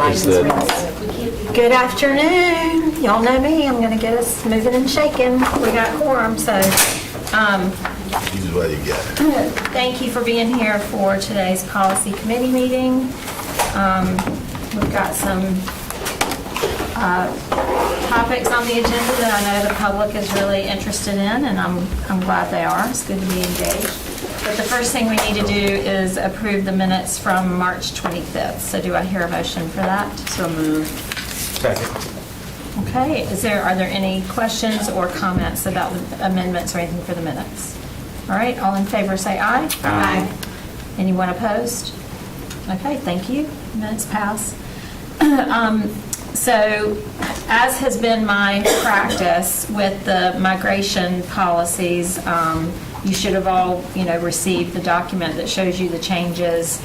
Authorized. Good afternoon. Y'all know me. I'm going to get us moving and shaking. We got quorum, so This is what you got. thank you for being here for today's policy committee meeting. We've got some topics on the agenda that I know the public is really interested in, and I'm glad they are. It's good to be engaged. But the first thing we need to do is approve the minutes from March 25th. So do I hear a motion for that? So moved. Second. Okay, are there any questions or comments about the amendments or anything for the minutes? All right, all in favor say aye. Aye. Anyone opposed? Okay, thank you. Minutes pass. So, as has been my practice with the migration policies, you should have all, received the document that shows you the changes,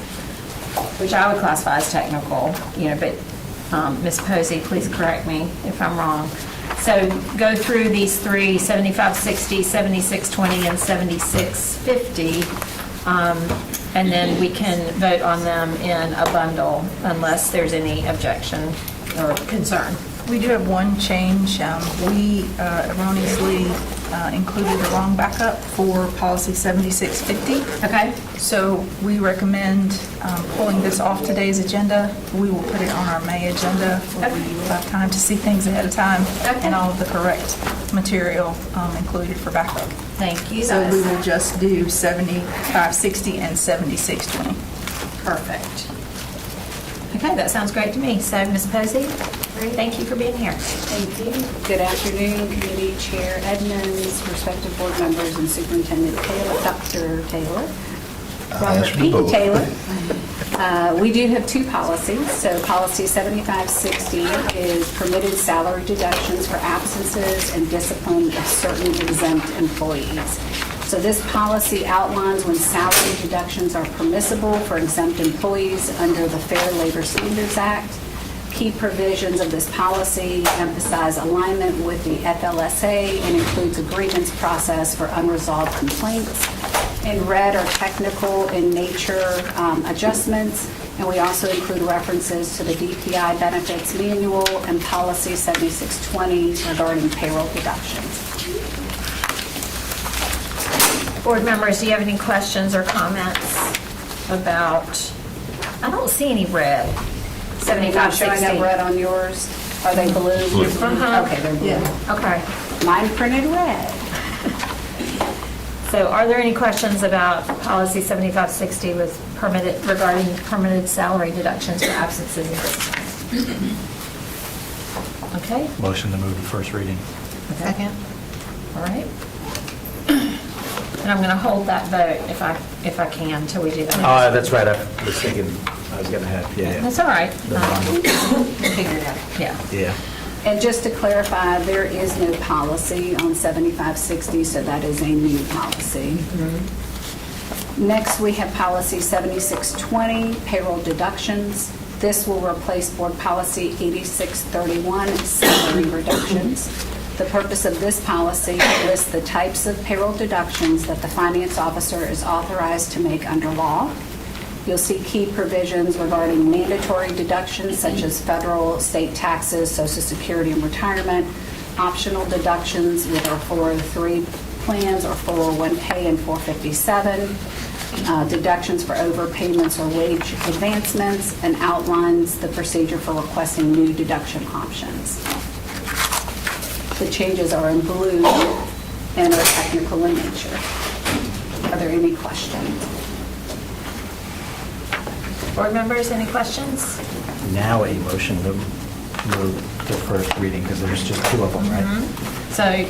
which I would classify as technical, but Ms. Posey, please correct me if I'm wrong. So go through these three, 7560, 7620, and 7650, and then we can vote on them in a bundle unless there's any objection or concern. We do have one change. We erroneously included the wrong backup for policy 7650. Okay? So we recommend pulling this off today's agenda. We will put it on our May agenda where we will have time to see things ahead of time and all of the correct material included for backup. Thank you. So we will just do 7560 and 7620. Perfect. Okay, that sounds great to me. So, Ms. Posey, thank you for being here. Thank you. Good afternoon, Committee Chair Edmonds, respective board members, and Superintendent Taylor, Dr. Taylor, Robert P. Taylor. We do have two policies. So policy 7560 is permitted salary deductions for absences and discipline of certain exempt employees. So this policy outlines when salary deductions are permissible for exempt employees under the Fair Labor Standards Act. Key provisions of this policy emphasize alignment with the FLSA and includes a grievance process for unresolved complaints. In red are technical in nature adjustments, and we also include references to the DPI benefits manual and policy 7620 regarding payroll deductions. Board members, do you have any questions or comments about, I don't see any red. Not showing 7560. up red on yours? Are they blue? Uh-huh. Okay, they're blue. Yeah. Okay. Mine printed red. So are there any questions about policy 7560 regarding permitted salary deductions for absences and disciplines? Okay. Motion to move to first reading. Second. All right. And I'm going to hold that vote if I can until we do that. Oh, that's right. I was thinking I was going to have, yeah. That's all right. The bundle. Figure it out. Yeah. Yeah. And just to clarify, there is no policy on 7560, so that is a new policy. Next, we have policy 7620, payroll deductions. This will replace board policy 8631, salary reductions. The purpose of this policy lists the types of payroll deductions that the finance officer is authorized to make under law. You'll see key provisions regarding mandatory deductions such as federal, state taxes, Social Security and retirement, optional deductions with our 403 plans or 401k and 457, deductions for overpayments or wage advancements, and outlines the procedure for requesting new deduction options. The changes are in blue and are technical in nature. Are there any questions? Board members, any questions? Now a motion to move to first reading because there's just two of them, right? So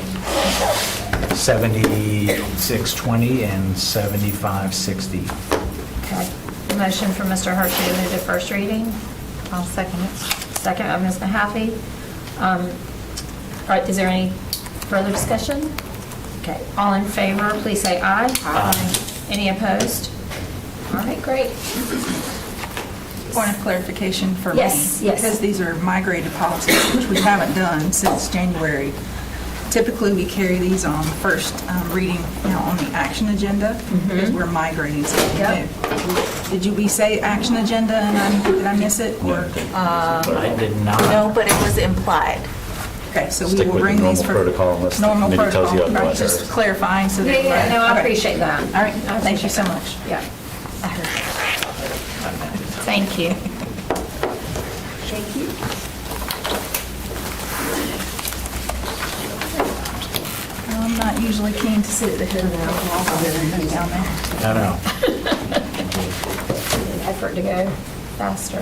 7620 and 7560. okay. The motion from Mr. Hershey to move to first reading. I'll second it. Second by Ms. Mahaffey. All right, is there any further discussion? Okay, all in favor, please say aye. Aye. Any opposed? All right, great. Point of clarification for me. Yes, yes. Because these are migrated policies, which we haven't done since January Typically, we carry these on first reading now on the action agenda because we're migrating something Yep. new. Did we say action agenda and did I miss it? Or I did not. No, but it was implied. okay, so we Stick will with the bring these normal for protocol unless the normal committee tells you protocol. Right, otherwise. just clarifying so that. Yeah, no, I Okay. appreciate that. All right, I thank you so appreciate much. that. Yeah. Thank you. Thank you. I'm not usually keen to sit at the head of the table down there. I know. Effort to go faster.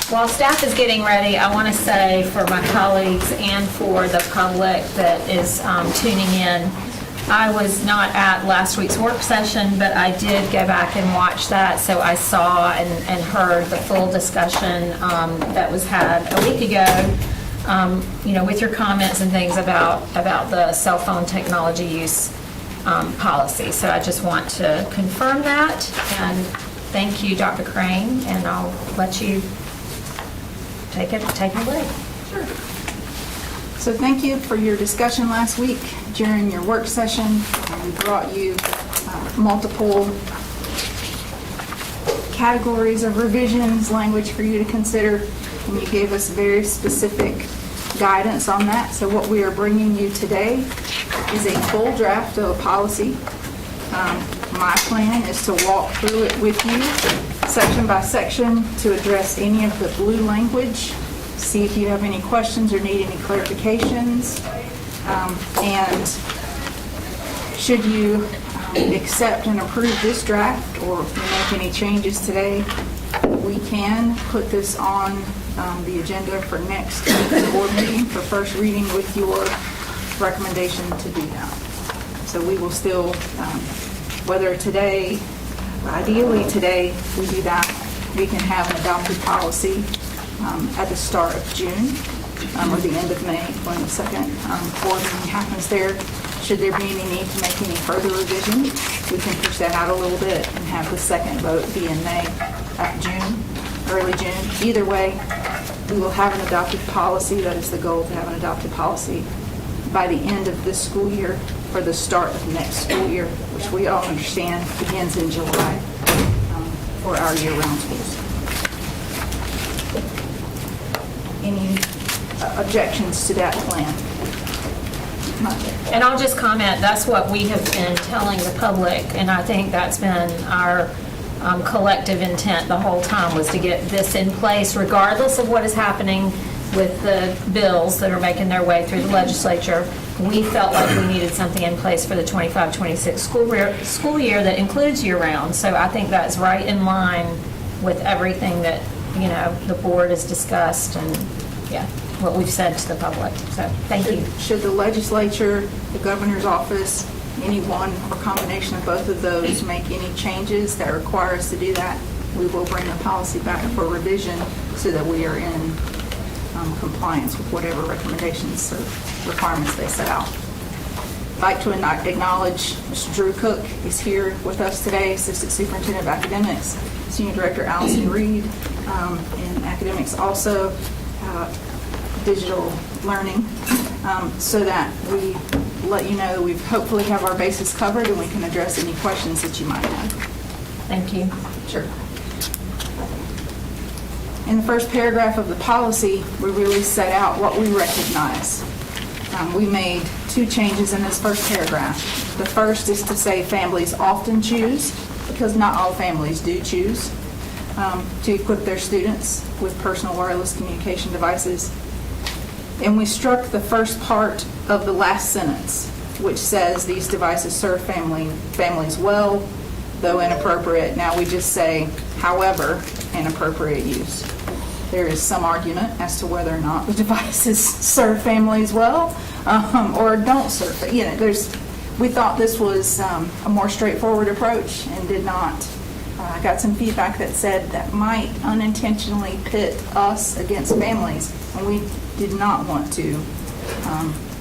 While staff is getting ready, I want to say for my colleagues and for the public that is tuning in, I was not at last week's work session, but I did go back and watch that, so I saw and heard the full discussion that was had a week ago, with your comments and things about the cell phone technology use policy. So I just want to confirm that, and thank you, Dr. Crane, and I'll let you take it away. So thank you for your discussion last week during your work session. We brought you multiple categories of revisions, language for you to consider, and you gave us very specific guidance on that. So what we are bringing you today is a full draft of a policy. My plan is to walk through it with you, section by section, to address any of the blue language, see if you have any questions or need any clarifications. And should you accept and approve this draft or make any changes today, we can put this on the agenda for next week's board meeting for first reading with your recommendation to do that. So we will still, whether today, ideally today, we do that, we can have an adopted policy at the start of June or the end of May when the second board meeting happens there. Should there be any need to make any further revision, we can push that out a little bit and have the second vote be in May, June, early June. Either way, we will have an adopted policy. That is the goal, to have an adopted policy by the end of this school year for the start of next school year, which we all understand begins in July for our year-round schools. Any objections to that plan? And I'll just comment, that's what we have been telling the public, and I think that's been our collective intent the whole time, was to get this in place regardless of what is happening with the bills that are making their way through the legislature. We felt like we needed something in place for the 25-26 school year that includes year-round. So I think that's right in line with everything that, the board has discussed and, what we've said to the public. So, thank you. Should the legislature, the governor's office, any one or combination of both of those make any changes that require us to do that, we will bring the policy back for revision so that we are in compliance with whatever recommendations or requirements they set out. I'd like to acknowledge Mr. Drew Cook is here with us today, Assistant Superintendent of Academics, Senior Director Allison Reed in Academics also, digital learning, so that we let you know we hopefully have our bases covered and we can address any questions that you might have. Thank you. Sure. In the first paragraph of the policy, we really set out what we recognize. We made two changes in this first paragraph. The first is to say families often choose, because not all families do choose, to equip their students with personal wireless communication devices. And we struck the first part of the last sentence, which says these devices serve families well, though inappropriate. Now we just say, however, inappropriate use. There is some argument as to whether or not the devices serve families well or don't serve. We thought this was a more straightforward approach and did not. I got some feedback that said that might unintentionally pit us against families, and we did not want to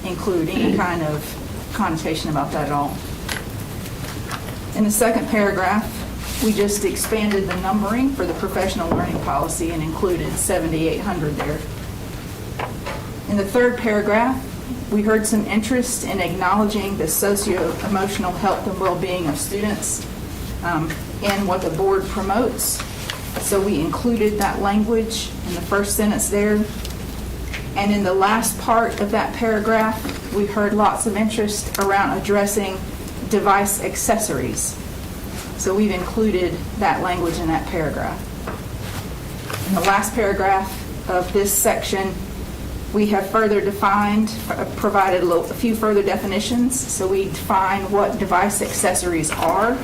include any kind of connotation about that at all. In the second paragraph, We just expanded the numbering for the professional learning policy and included 7,800 there. In the third paragraph, we heard some interest in acknowledging the socio-emotional health and well-being of students and what the board promotes. So we included that language in the first sentence there. And in the last part of that paragraph, we heard lots of interest around addressing device accessories. So we've included that language in that paragraph. In the last paragraph of this section, we have further defined, provided a few further definitions. So we define what device accessories are.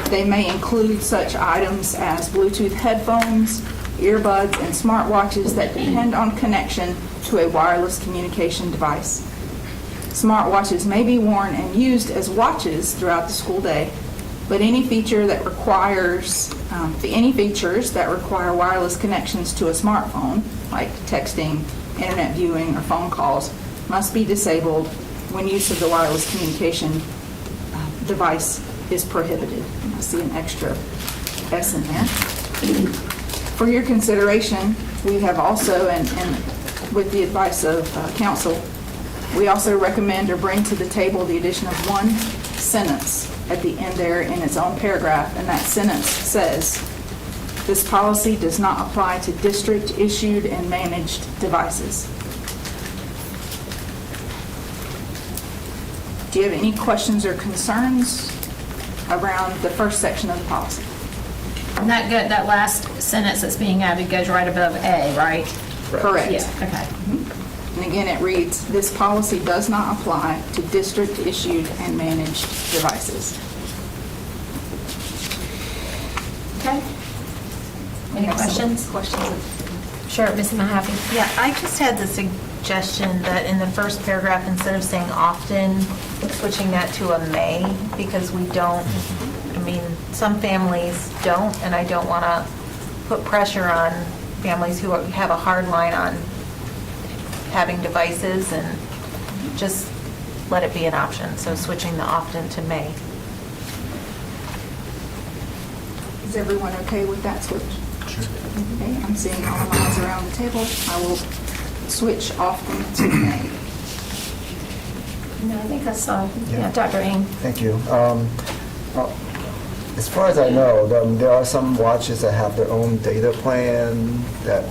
They may include such items as Bluetooth headphones, earbuds, and smartwatches that depend on connection to a wireless communication device. Smartwatches may be worn and used as watches throughout the school day, but any features that require wireless connections to a smartphone, like texting, internet viewing, or phone calls, must be disabled when use of the wireless communication device is prohibited. I see an extra S in there. For your consideration, we have also, and with the advice of counsel, we also recommend or bring to the table the addition of one sentence at the end there in its own paragraph, and that sentence says, "This policy does not apply to district-issued and managed devices." Do you have any questions or concerns around the first section of the policy? And that last sentence that's being added goes right above A, right? Correct. Yeah, okay. And again, it reads, "This policy does not apply to district-issued and managed devices." Okay. Any questions? Questions? Sure, Ms. Mahaffey. Yeah, I just had the suggestion that in the first paragraph, instead of saying often, switching that to a may, because we don't, some families don't, and I don't want to put pressure on families who have a hard line on having devices, and just let it be an option. So switching the often to may. Is everyone okay with that switch? Sure. Okay, I'm seeing all the eyes around the table. I will switch often to may. No, I think I saw, yeah, Dr. Ng. Thank you. As far as I know, there are some watches that have their own data plan that,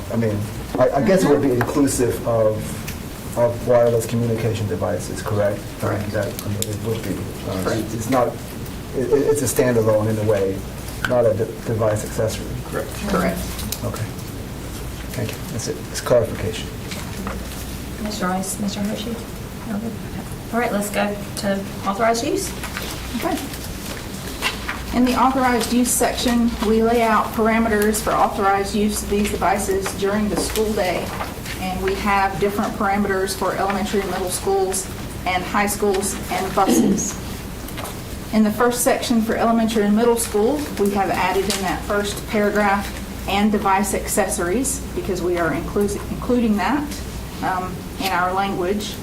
I guess it would be inclusive of wireless communication devices, correct? Correct. It would be. Correct. It's not, it's a standalone in a way, not a device accessory. Correct. Correct. Okay. Thank you. That's it. It's clarification. Mr. Rice, Mr. Hershey? No, good. All right, let's go to authorized use. Okay. In the authorized use section, we lay out parameters for authorized use of these devices during the school day, and we have different parameters for elementary and middle schools and high schools and buses. In the first section for elementary and middle school, we have added in that first paragraph and device accessories, because we are including that in our language.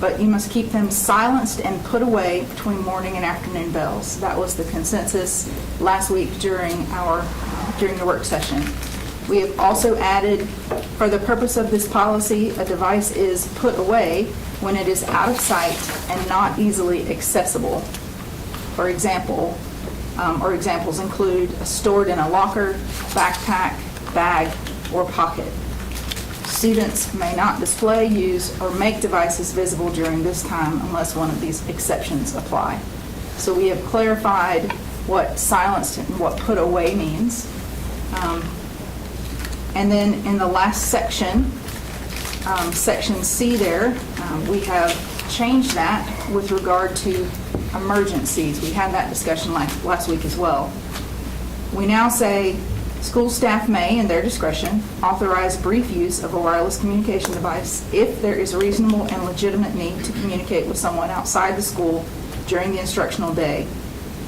But you must keep them silenced and put away between morning and afternoon bells. That was the consensus last week during the work session. We have also added, for the purpose of this policy, a device is put away when it is out of sight and not easily accessible. For example, or examples include stored in a locker, backpack, bag, or pocket. Students may not display, use, or make devices visible during this time unless one of these exceptions apply. So we have clarified what silenced and what put away means. And then in the last section, section C there, we have changed that with regard to emergencies. We had that discussion last week as well. We now say, school staff may, in their discretion, authorize brief use of a wireless communication device if there is a reasonable and legitimate need to communicate with someone outside the school during the instructional day.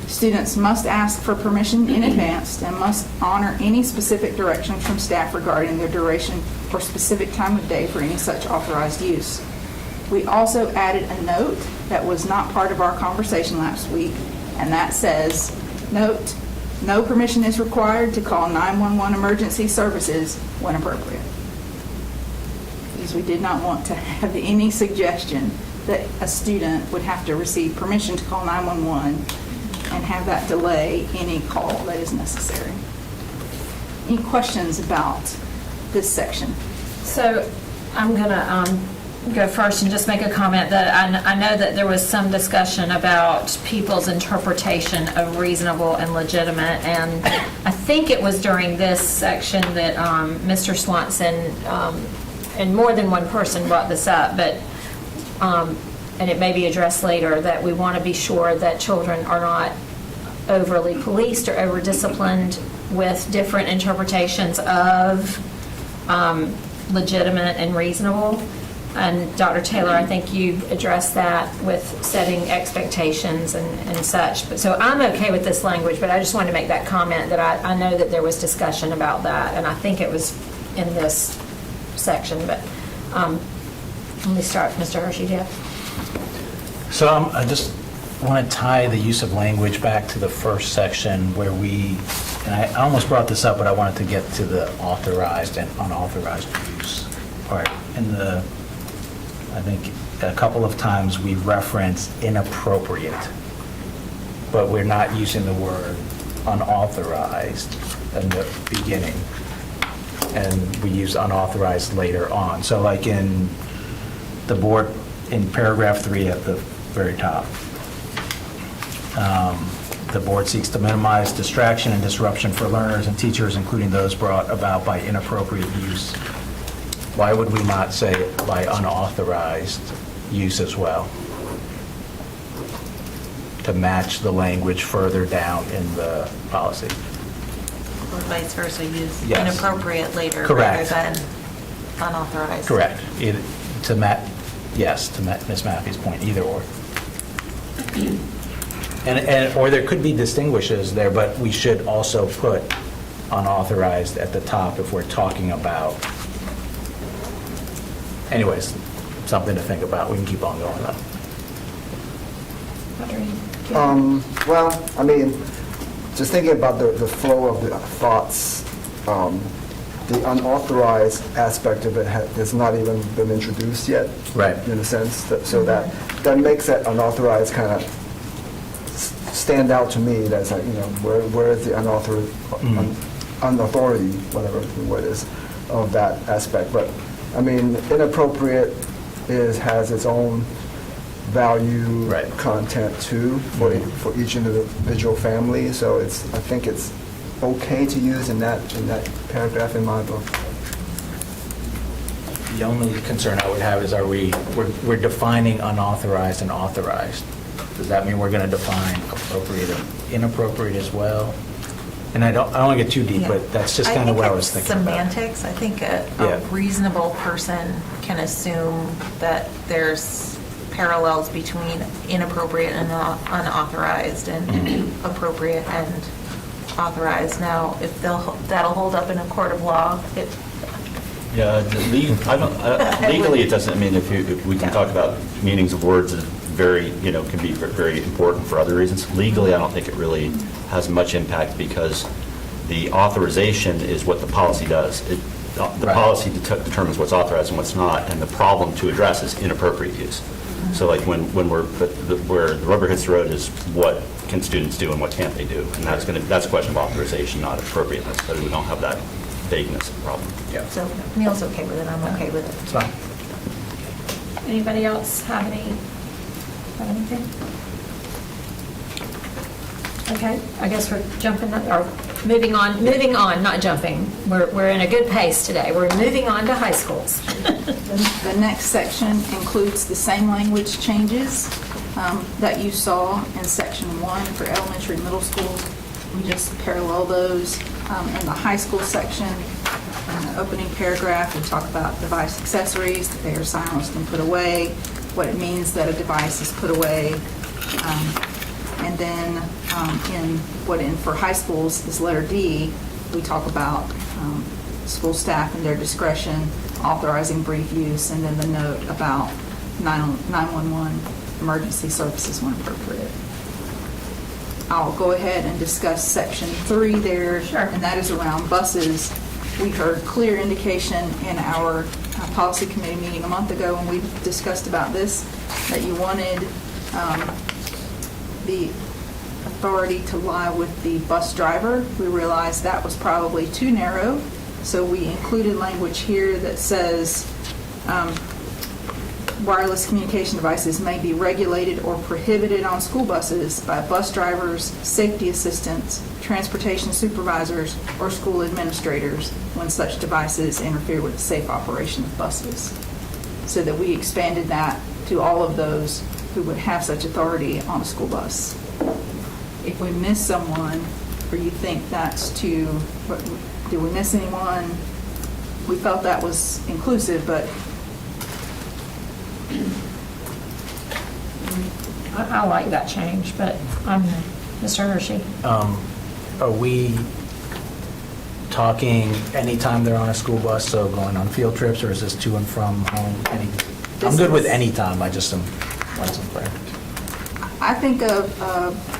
Students must ask for permission in advance and must honor any specific direction from staff regarding their duration or specific time of day for any such authorized use. We also added a note that was not part of our conversation last week, and that says, Note, no permission is required to call 911 emergency services when appropriate. Because we did not want to have any suggestion that a student would have to receive permission to call 911 and have that delay any call that is necessary. Any questions about this section? So I'm going to go first and just make a comment that I know that there was some discussion about people's interpretation of reasonable and legitimate, and I think it was during this section that Mr. Swanson and more than one person brought this up, but and it may be addressed later, that we want to be sure that children are not overly policed or over-disciplined with different interpretations of legitimate and reasonable. And Dr. Taylor, I think you've addressed that with setting expectations and such. But so I'm okay with this language, but I just wanted to make that comment that I know that there was discussion about that, and I think it was in this section. But let me start. Mr. Hershey, do you have? So I just want to tie the use of language back to the first section where and I almost brought this up, but I wanted to get to the authorized and unauthorized use part. I think a couple of times we reference inappropriate, but we're not using the word unauthorized in the beginning, and we use unauthorized later on. So like in the board, in paragraph 3 at the very top, the board seeks to minimize distraction and disruption for learners and teachers, including those brought about by inappropriate use. Why would we not say by unauthorized use as well? To match the language further down in the policy. Or vice versa, use Yes. inappropriate later Correct. rather than unauthorized. Correct. To Ms. Maffey's point, either or. Or there could be distinguishes there, but we should also put unauthorized at the top if we're talking about. Anyways, something to think about. We can keep on going though. Well, I mean, just thinking about the flow of the thoughts, the unauthorized aspect of it has not even been introduced yet. Right. In a sense, so that makes that unauthorized kind of stand out to me. That's like, where is the unauthority, whatever the word is, of that aspect. But I mean, inappropriate has its own value, right, content too for each individual family. So I think it's okay to use in that paragraph in my book. The only concern I would have is we're defining unauthorized and authorized. Does that mean we're going to define appropriate and inappropriate as well? And I don't want to get too deep, but that's just kind of what I was thinking about. Semantics. I think a reasonable person can assume that there's parallels between inappropriate and unauthorized and appropriate and authorized. Now, if that'll hold up in a court of law, Yeah, legally it doesn't. I mean, if we can talk about meanings of words that can be very important for other reasons. Legally, I don't think it really has much impact because the authorization is what the policy does. The policy determines what's authorized and what's not, and the problem to address is inappropriate use. So like where the rubber hits the road is what can students do and what can't they do, and that's a question of authorization, not appropriateness. But we don't have that vagueness problem. Yeah. so Neil's okay with it, I'm okay with it. It's fine. Anybody else have anything? Okay, I guess we're moving on, not jumping. We're in a good pace today. We're moving on to high schools. The next section includes the same language changes that you saw in section 1 for elementary and middle school. We just parallel those. In the high school section, in the opening paragraph, we talk about device accessories, that they are silenced and put away, what it means that a device is put away. And then for high schools, this letter D, we talk about school staff and their discretion, authorizing brief use, and then the note about 911 emergency services when appropriate. I'll go ahead and discuss section 3 there. Sure. And that is around buses. We heard clear indication in our policy committee meeting a month ago when we discussed about this, that you wanted the authority to lie with the bus driver. We realized that was probably too narrow, so we included language here that says wireless communication devices may be regulated or prohibited on school buses by bus drivers, safety assistants, transportation supervisors, or school administrators when such devices interfere with the safe operation of buses. So that we expanded that to all of those who would have such authority on a school bus. If we miss someone, or you think that's too, did we miss anyone? We felt that was inclusive, but I like that change, but Mr. Hershey? Are we talking anytime they're on a school bus, so going on field trips, or is this to and from home? I'm good with any time, I just want some clarity. I think of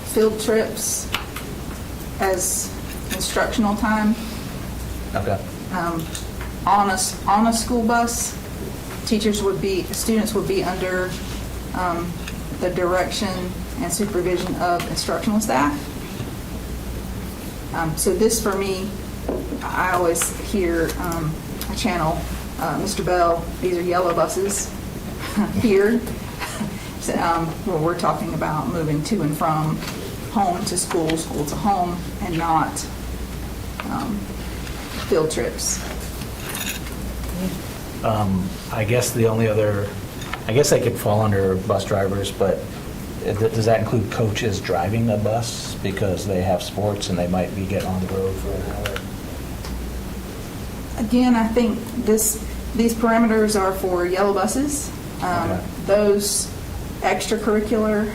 field trips as instructional time. Okay. On a school bus, students would be under the direction and supervision of instructional staff. So this, for me, I always hear a channel, Mr. Bell, these are yellow buses here. So, well, we're talking about moving to and from home to school, school to home, and not field trips. I guess the only other, I guess they could fall under bus drivers, but does that include coaches driving a bus because they have sports and they might be getting on the road for an hour? Again, I think these parameters are for yellow buses. Okay. Those extracurricular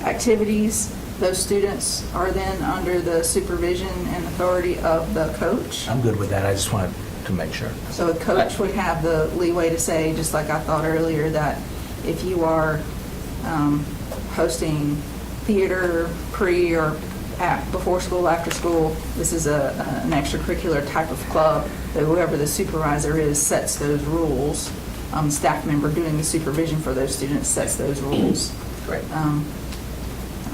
activities, those students are then under the supervision and authority of the coach. I'm good with that, I just wanted to make sure. So a coach would have the leeway to say, just like I thought earlier, that if you are hosting theater pre or before school, after school, this is an extracurricular type of club, that whoever the supervisor is sets those rules. Staff member doing the supervision for those students sets those rules. Great.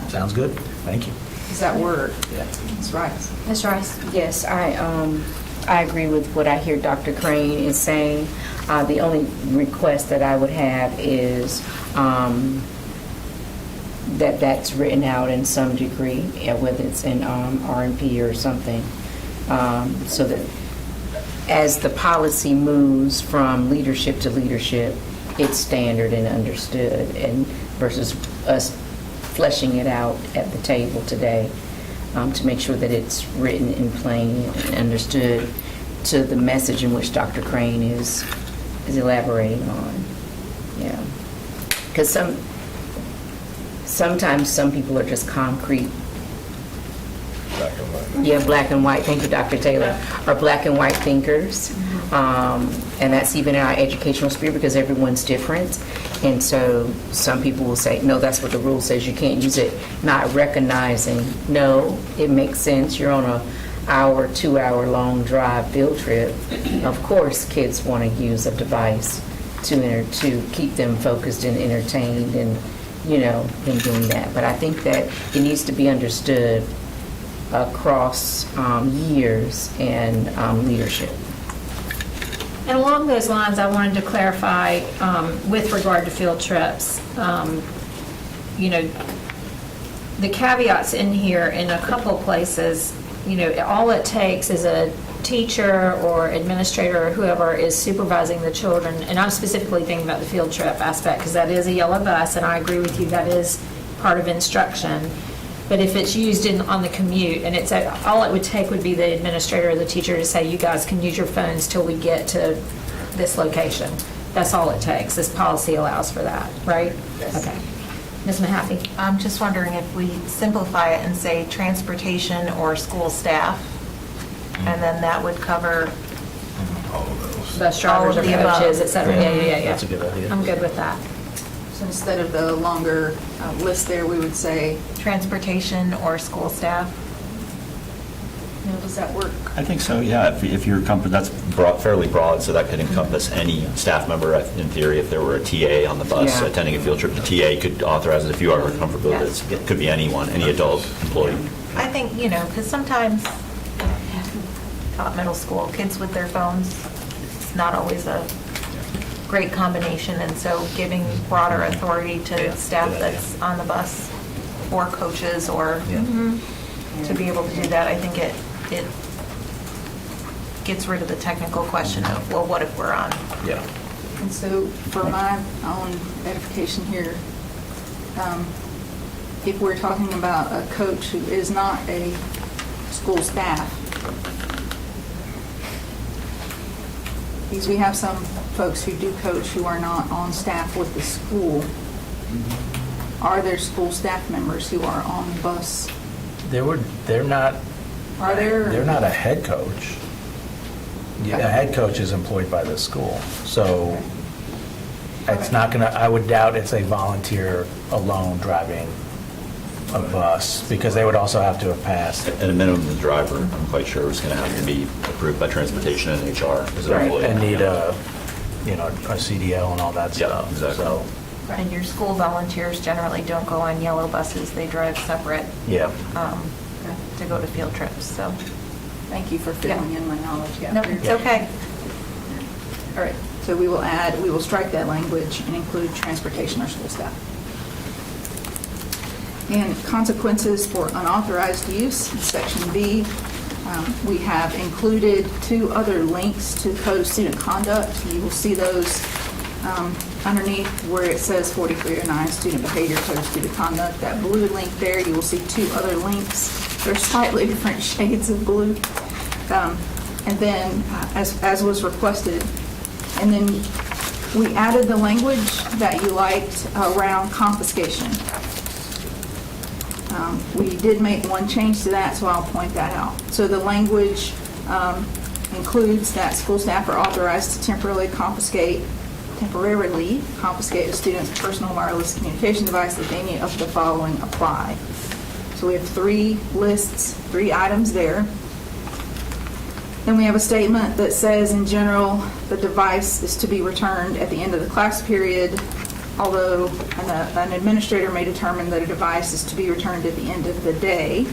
Sounds good, thank you. Does that work? Yeah. That's right. Ms. Rice? Yes, I agree with what I hear Dr. Crane is saying. The only request that I would have is that's written out in some degree, whether it's in R&P or something, so that as the policy moves from leadership to leadership, it's standard and understood, and versus us fleshing it out at the table today, to make sure that it's written in plain and understood to the message in which Dr. Crane is elaborating on. Yeah, because sometimes some people are just concrete. Black and white. Yeah, black and white. Thank you, Dr. Taylor. Are black and white thinkers, and that's even in our educational sphere because everyone's different. And so some people will say, no, that's what the rule says. You can't use it. Not recognizing, no, it makes sense. You're on a 2-hour long drive field trip. Of course, kids want to use a device to keep them focused and entertained, and them doing that. But I think that it needs to be understood across years and leadership. And along those lines, I wanted to clarify with regard to field trips, the caveats in here in a couple of places, all it takes is a teacher or administrator or whoever is supervising the children, and I'm specifically thinking about the field trip aspect because that is a yellow bus, and I agree with you, that is part of instruction. But if it's used on the commute, and all it would take would be the administrator or the teacher to say, you guys can use your phones till we get to this location. That's all it takes. This policy allows for that, right? Yes. Okay. Ms. Mahaffey? I'm just wondering if we simplify it and say transportation or school staff, and then that would cover, All of those. Bus drivers All or of the above. coaches, et cetera. Yeah. That's a good idea. I'm good with that. So instead of the longer list there, we would say, Transportation or school staff? does that work? I think so, yeah. If you're that's fairly broad, so that could encompass any staff member, in theory. If there were a TA on the bus Yeah. attending a field trip, the TA could authorize it if you are comfortable with it. It could be anyone, any adult employee. I think, because sometimes, taught middle school, kids with their phones, it's not always a great combination, and so giving broader authority to staff that's on the bus, or coaches, or to be able to do that, I think it gets rid of the technical question of, well, what if we're on? Yeah. And so for my own edification here, if we're talking about a coach who is not a school staff, because we have some folks who do coach who are not on staff with the school, are there school staff members who are on the bus? They're not. Are there? They're not a head coach. Yeah, a head coach is employed by the school, so it's not gonna, I would doubt it's a volunteer alone driving a bus, because they would also have to have passed. At a minimum, the driver, I'm quite sure, is going to have to be approved by transportation and HR as an employee. And need a CDL and all that Yeah, stuff. exactly. So, And your school volunteers generally don't go on yellow buses, they drive separate yeah. to go to field trips, so. Thank you for filling in my knowledge. Yeah. No, it's okay. All right, so we will strike that language and include transportation or school staff. And consequences for unauthorized use, in section B, we have included 2 other links to the Code of Student Conduct. You will see those underneath where it says 4309 Student Behavior Code of Student Conduct. That blue link there, you will see 2 other links. They're slightly different shades of blue. And then, as was requested, and then we added the language that you liked around confiscation. We did make one change to that, so I'll point that out. So the language includes that school staff are authorized to temporarily confiscate a student's personal wireless communication device if any of the following apply. So we have 3 lists, 3 items there. Then we have a statement that says, in general, the device is to be returned at the end of the class period, although an administrator may determine that a device is to be returned at the end of the day.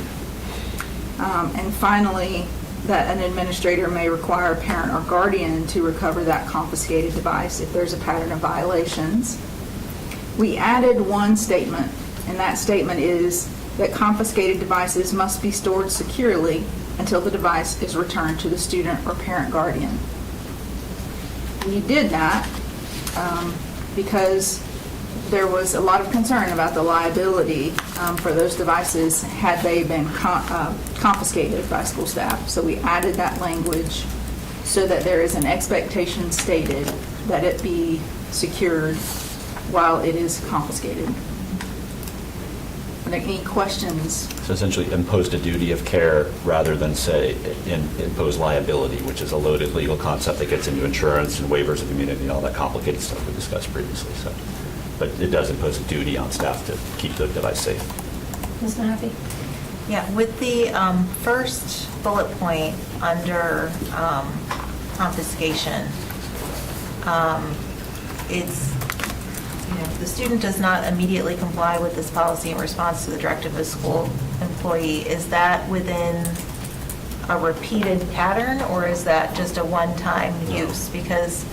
And finally, that an administrator may require a parent or guardian to recover that confiscated device if there's a pattern of violations. We added one statement, and that statement is that confiscated devices must be stored securely until the device is returned to the student or parent guardian. We did that because there was a lot of concern about the liability for those devices had they been confiscated by school staff. So we added that language so that there is an expectation stated that it be secured while it is confiscated. Are there any questions? So essentially imposed a duty of care rather than, say, impose liability, which is a loaded legal concept that gets into insurance and waivers of immunity and all that complicated stuff we discussed previously. So, but it does impose a duty on staff to keep the device safe. Ms. Mahaffey? Yeah, with the first bullet point under confiscation, it's, the student does not immediately comply with this policy in response to the directive of a school employee. Is that within a repeated pattern, or is that just a one-time use? Because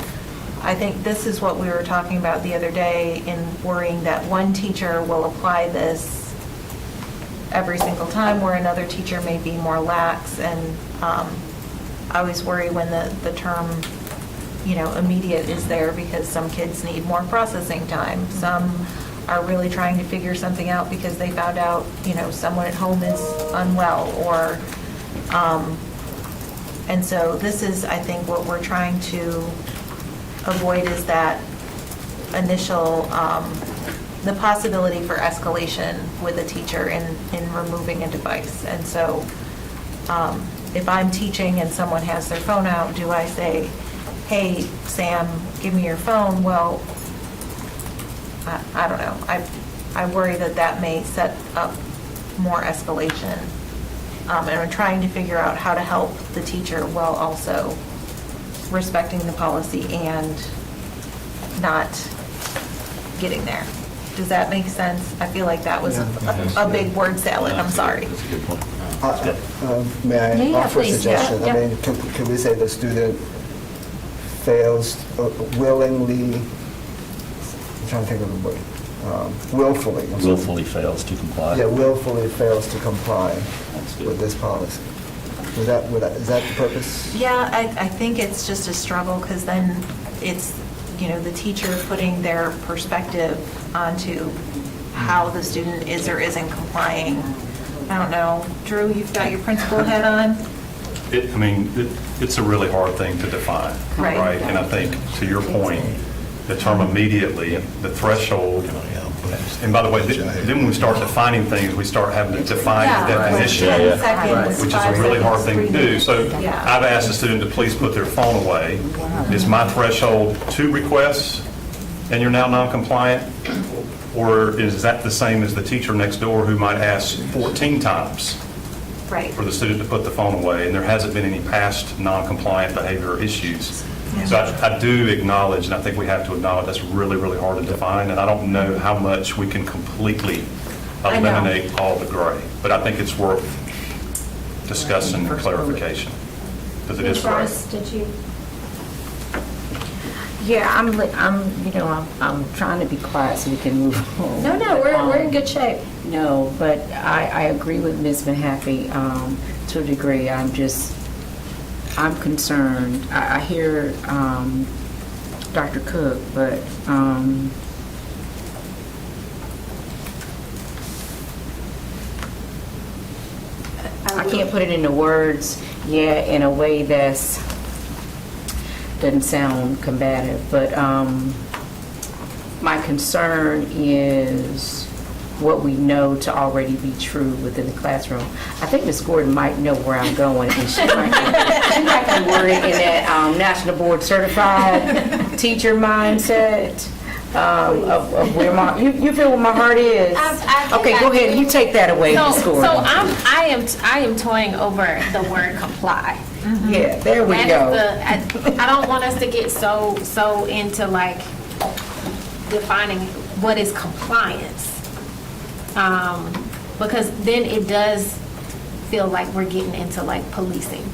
I think this is what we were talking about the other day in worrying that one teacher will apply this every single time where another teacher may be more lax. And I always worry when the term, immediate is there because some kids need more processing time. Some are really trying to figure something out because they found out, someone at home is unwell or, and so this is, I think, what we're trying to avoid is that initial, the possibility for escalation with a teacher in removing a device. And so if I'm teaching and someone has their phone out, do I say, hey, Sam, give me your phone? Well, I don't know. I worry that that may set up more escalation. And we're trying to figure out how to help the teacher while also respecting the policy and not getting there. Does that make sense? I feel like that was a big word salad. I'm sorry. That's a good point. May I Yeah, offer a please. suggestion? Yeah. I mean, can we say the student fails willingly, I'm trying to think of the word, willfully. I'm sorry. Willfully fails to comply. Yeah, willfully fails to comply That's good. with this policy. Is that the purpose? Yeah, I think it's just a struggle because then it's, the teacher putting their perspective onto how the student is or isn't complying. I don't know. Drew, you've got your principal hat on? It's a really hard thing to define. Right. And I think, to your point, the term immediately, the threshold, and by the way, then when we start defining things, we start having to define the definition, Yeah, yeah. 10 seconds, which is a 5 really hard thing seconds, to do. So Yeah. I've asked the student to please put their phone away. Is my threshold 2 requests and you're now non-compliant? Or is that the same as the teacher next door who might ask 14 times Right. for the student to put the phone away, and there hasn't been any past non-compliant behavior or issues? So I do acknowledge, and I think we have to acknowledge, that's really, really hard to define, and I don't know how much we can completely I know. eliminate all the gray, but I think it's worth discussing for clarification, because it is Ms. gray. Rice, did you? Yeah, I'm trying to be quiet so we can move on. No, we're in good shape. No, but I agree with Ms. Mahaffey to a degree. I'm concerned. I hear Dr. Cook, but I can't put it into words yet in a way that's doesn't sound combative, but my concern is what we know to already be true within the classroom. I think Ms. Gordon might know where I'm going, and she might be worried in that national board certified teacher mindset of where my, you feel where my heart is? Okay, go ahead, you take that away, Ms. So Gordon. I am toying over the word comply. Yeah, there we That go. is I don't want us to get so into like defining what is compliance. Because then it does feel like we're getting into like policing.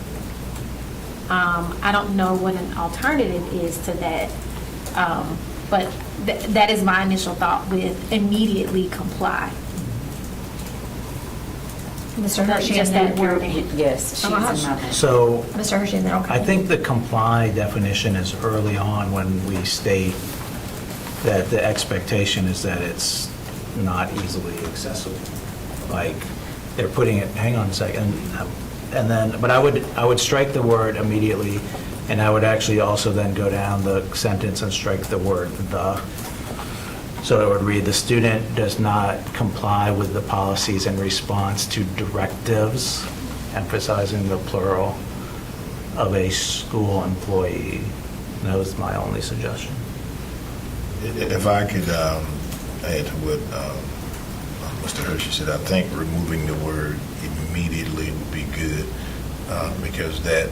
I don't know what an alternative is to that. But that is my initial thought with immediately comply. Mr. Hershey, Just and that then wording. Yes, she's in my So Mr. Hershey, and then okay. I think the comply definition is early on when we state that the expectation is that it's not easily accessible. Like, they're putting it, hang on a second, and then, but I would strike the word immediately, and I would actually also then go down the sentence and strike the word the. So it would read, the student does not comply with the policies in response to directives, emphasizing the plural, of a school employee. That was my only suggestion. If I could add to what Mr. Hershey said, I think removing the word immediately would be good because that,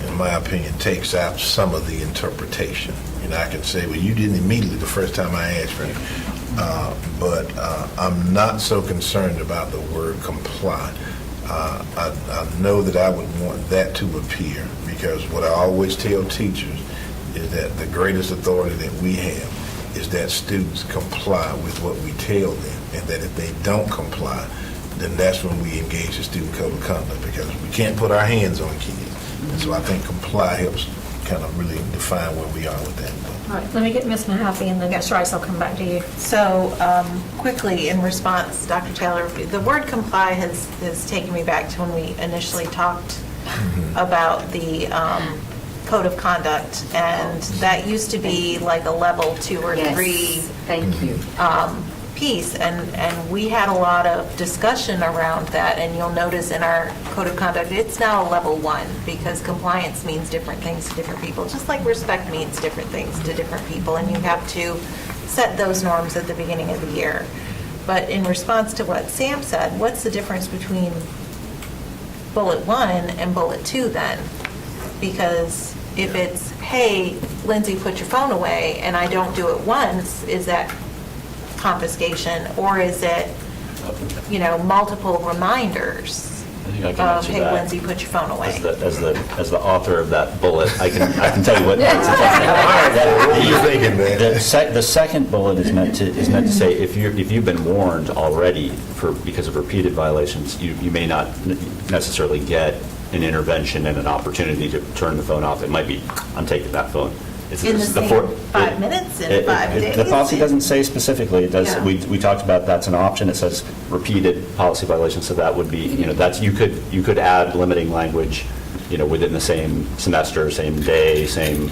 in my opinion, takes out some of the interpretation. I can say, well, you didn't immediately the first time I asked for it. But I'm not so concerned about the word comply. I know that I would want that to appear because what I always tell teachers is that the greatest authority that we have is that students comply with what we tell them, and that if they don't comply, then that's when we engage the student code of conduct because we can't put our hands on kids. And so I think comply helps kind of really define where we are with that. All right, let me get Ms. Mahaffey, and then Ms. Rice, I'll come back to you. So quickly, in response, Dr. Taylor, the word comply has taken me back to when we initially talked about the code of conduct, and that used to be like a level 2 or 3 Yes, thank you. piece, and we had a lot of discussion around that, and you'll notice in our code of conduct, it's now a level 1 because compliance means different things to different people, just like respect means different things to different people, and you have to set those norms at the beginning of the year. But in response to what Sam said, what's the difference between bullet 1 and bullet 2 then? Because if it's, hey, Lindsay, put your phone away, and I don't do it once, is that confiscation? Or is it, multiple reminders I think I can of, answer hey, that. Lindsay, put your phone away? As the author of that bullet, I can tell you what. What were you thinking, man? The second bullet is meant to say if you've been warned already because of repeated violations, you may not necessarily get an intervention and an opportunity to turn the phone off. It might be, I'm taking that phone. In the same 5 minutes, in 5 days? The policy doesn't say specifically. It does. Yeah. We talked about that's an option. It says repeated policy violations. So that would be, that's you could add limiting language, within the same semester, same day, same,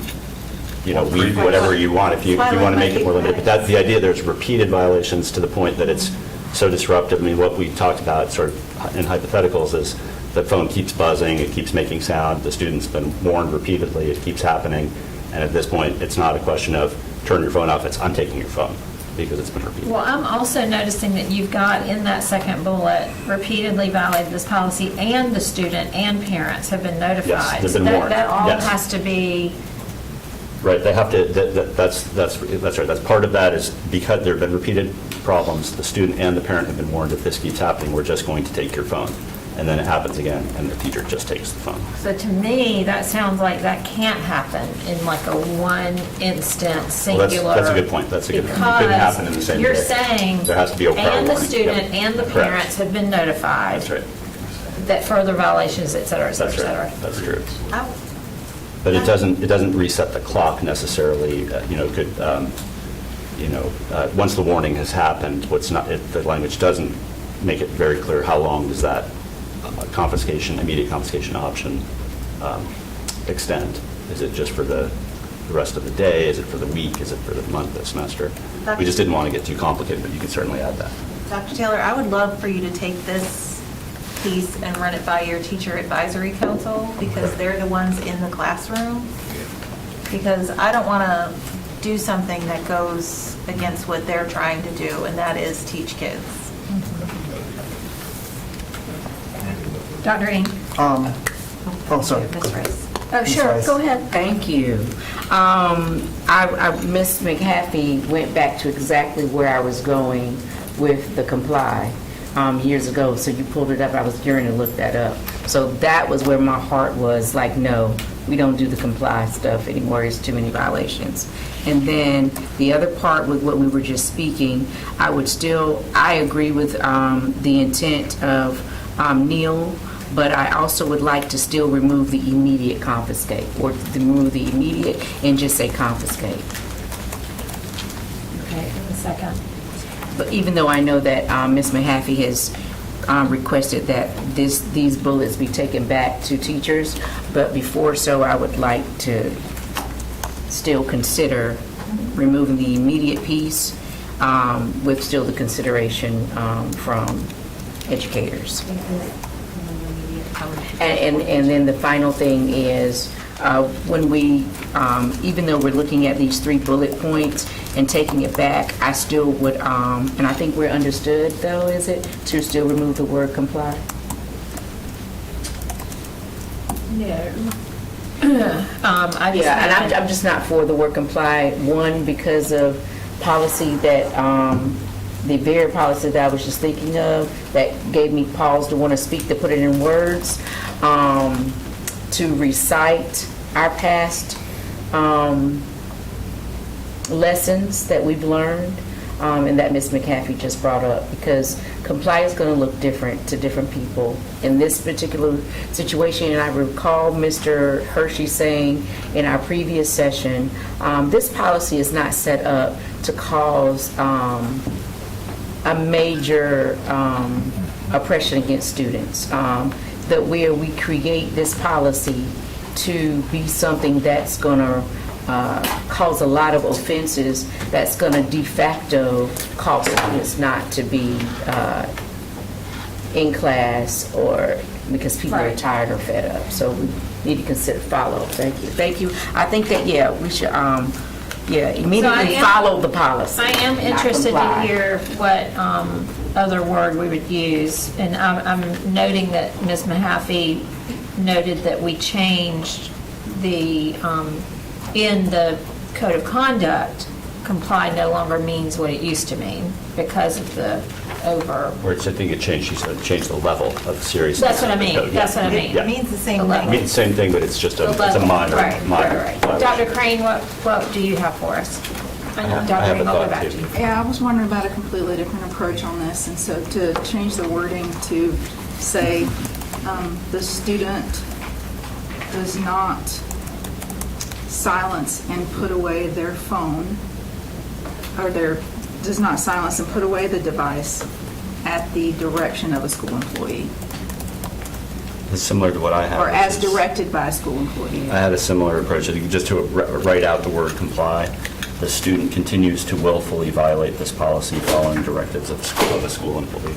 week, whatever you want. If you want to make it more limited. But that's the idea. There's repeated violations to the point that it's so disruptive. I mean, what we talked about sort of in hypotheticals is the phone keeps buzzing, it keeps making sound. The student's been warned repeatedly. It keeps happening. And at this point, it's not a question of turn your phone off, it's I'm taking your phone because it's been repeated. Well, I'm also noticing that you've got in that second bullet, repeatedly violated this policy, and the student and parents have been notified. they've been warned. That all Yes. has to be, Right, they have to, that's right, that's part of that is because there have been repeated problems, the student and the parent have been warned if this keeps happening, we're just going to take your phone. And then it happens again, and the teacher just takes the phone. so to me, that sounds like that can't happen in like a one instant Well, singular. that's a good point. That's a good point. It couldn't happen in the same You're day. saying. There has to be a prior And the warning. student Yep. and the Correct. parents have been notified. That's right. That further violations, et cetera, et cetera, et That's cetera. right. That's true. I- But it doesn't reset the clock necessarily, once the warning has happened, the language doesn't make it very clear how long does that immediate confiscation option extend? Is it just for the rest of the day? Is it for the week? Is it for the month, the semester? We just didn't want to get too complicated, but you could certainly add that. Dr. Taylor, I would love for you to take this piece and run it by your teacher advisory council, because they're the ones in the classroom. Because I don't want to do something that goes against what they're trying to do, and that is teach kids. Dr. Ing? Sorry. Ms. Rice. Oh, sure, Rice. go ahead. Thank you. Ms. McHaffey went back to exactly where I was going with the comply years ago. So you pulled it up. I was going to look that up. So that was where my heart was like, no, we don't do the comply stuff anymore. It's too many violations. And then the other part with what we were just speaking, I agree with the intent of Neil, but I also would like to still remove the immediate confiscate, or remove the immediate and just say confiscate. Okay, a second. But even though I know that Ms. Mahaffey has requested that these bullets be taken back to teachers, but before so, I would like to still consider removing the immediate piece with still the consideration from educators. And then the final thing is, when we, even though we're looking at these 3 bullet points and taking it back, I still would, and I think we're understood though, is it, to still remove the word comply? No. I just Yeah, and mentioned- I'm just not for the word comply, one, because of policy that, the very policy that I was just thinking of, that gave me pause to want to speak, to put it in words, to recite our past lessons that we've learned, and that Ms. McAfee just brought up, because comply is going to look different to different people in this particular situation. And I recall Mr. Hershey saying in our previous session, this policy is not set up to cause a major oppression against students, that where we create this policy to be something that's going to cause a lot of offenses, that's going to de facto cause students not to be in class, or because people are Right. tired or fed up. So we need to consider follow. Thank you. Thank you. I think that, yeah, we should Yeah, immediately am- follow the policy. I am not interested to comply. hear what other word we would use, and I'm noting that Ms. Mahaffey noted that we changed the, in the code of conduct, comply no longer means what it used to mean because of the over. Or it's, I think it changed, she said, changed the level of seriousness. That's what I of the mean. code. That's what I Yeah. mean. Yeah. It means the same The I thing. mean, same thing, but it's just a, The it's a level. minor, Right, minor. right, right. Dr. Crane, what do you have for us? I have Dr. a Crane, I'll go thought, back too. to you. Yeah, I was wondering about a completely different approach on this, and so to change the wording to say, the student does not silence and put away their phone, or does not silence and put away the device at the direction of a school employee, It's similar to what I have. or which as is- directed by a school employee. I had a similar approach. I think just to write out the word comply, the student continues to willfully violate this policy following directives of a school employee.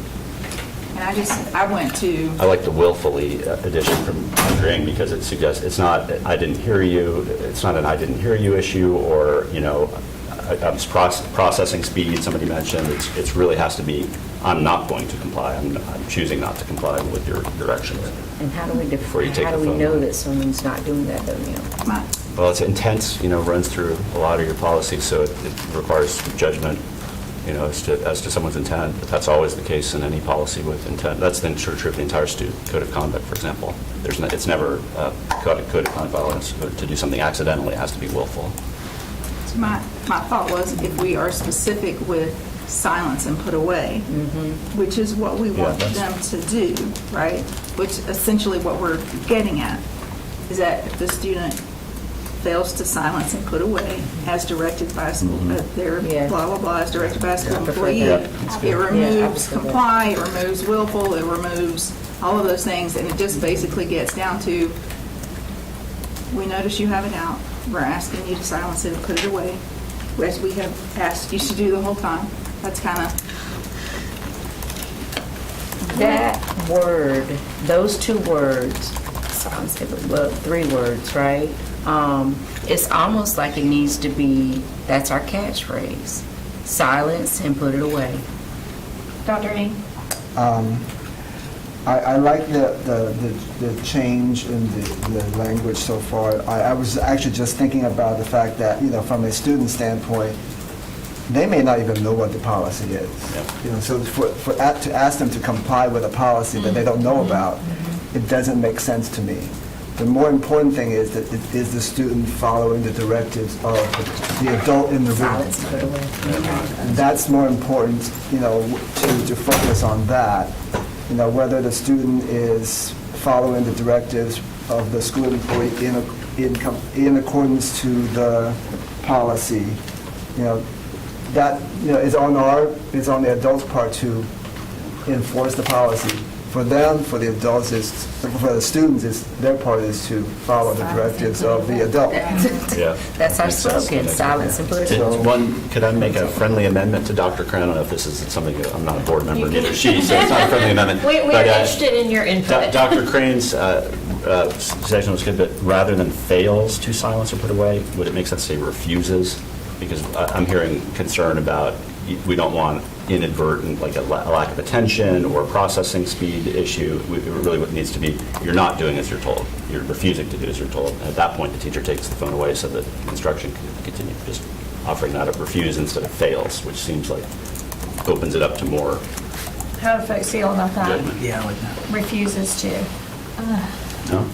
And I went to, I like the willfully addition from Dr. Ng because it suggests, it's not, I didn't hear you, it's not an I didn't hear you issue, or, processing speed, somebody mentioned, it's really has to be, I'm not going to comply, I'm choosing not to comply with your directions. And how do we, Before you take how do the we phone. know that someone's not doing that though, Neil? my, Well, it's intense, runs through a lot of your policies, so it requires judgment, as to someone's intent, but that's always the case in any policy with intent. That's then true of the entire student code of conduct, for example. It's never code of conduct violence. To do something accidentally, it has to be willful. my thought was if we are specific with silence and put away, which is what we want Yeah, them to do, right? Which essentially what we're getting at is that if the student fails to silence and put away as directed by a school, their Yeah. blah, blah, blah, as directed by a school I prefer employee, that. it removes Yeah, I prefer that. comply, it removes willful, it removes all of those things, and it just basically gets down to, we notice you have it out, we're asking you to silence it and put it away, as we have asked you to do the whole time. That's kind of, That word, those two words, sounds like, well, 3 words, right? It's almost like it needs to be, that's our catchphrase. Silence and put it away. Dr. Ng? I like the change in the language so far. I was actually just thinking about the fact that, from a student standpoint, they may not even know what the policy is. Yeah. So to ask them to comply with a policy that they don't know about, it doesn't make sense to me. The more important thing is that is the student following the directives of the adult in the room. Silence and put away. That's more important, to focus on that. Whether the student is following the directives of the school employee in accordance to the policy, that is on the adult's part to enforce the policy. For them, for the adults, for the students, their part is to follow the directives of the adult. Yeah. That's our Makes sense. slogan, silence and put it away. Could I make a friendly amendment to Dr. Crane? I don't know if this is something, I'm not a board member, neither she, so it's not a friendly amendment. We're But, interested in your input. Dr. Crane's suggestion was good, but rather than fails to silence or put away, would it make sense to say refuses? Because I'm hearing concern about, we don't want inadvertent, like a lack of attention or processing speed issue. Really what needs to be, you're not doing as you're told. You're refusing to do as you're told. And at that point, the teacher takes the phone away so that instruction can continue. Just offering that of refuse instead of fails, which seems like opens it up to more How do folks feel about that? judgment. Yeah, I like that. Refuses to. No?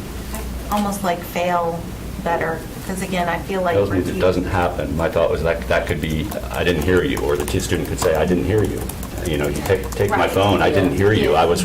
Almost like fail better, because again, I feel like. Tells me that it doesn't happen. My thought was that could be, I didn't hear you, or the student could say, I didn't hear you. You take my Right. phone, I didn't hear you. I was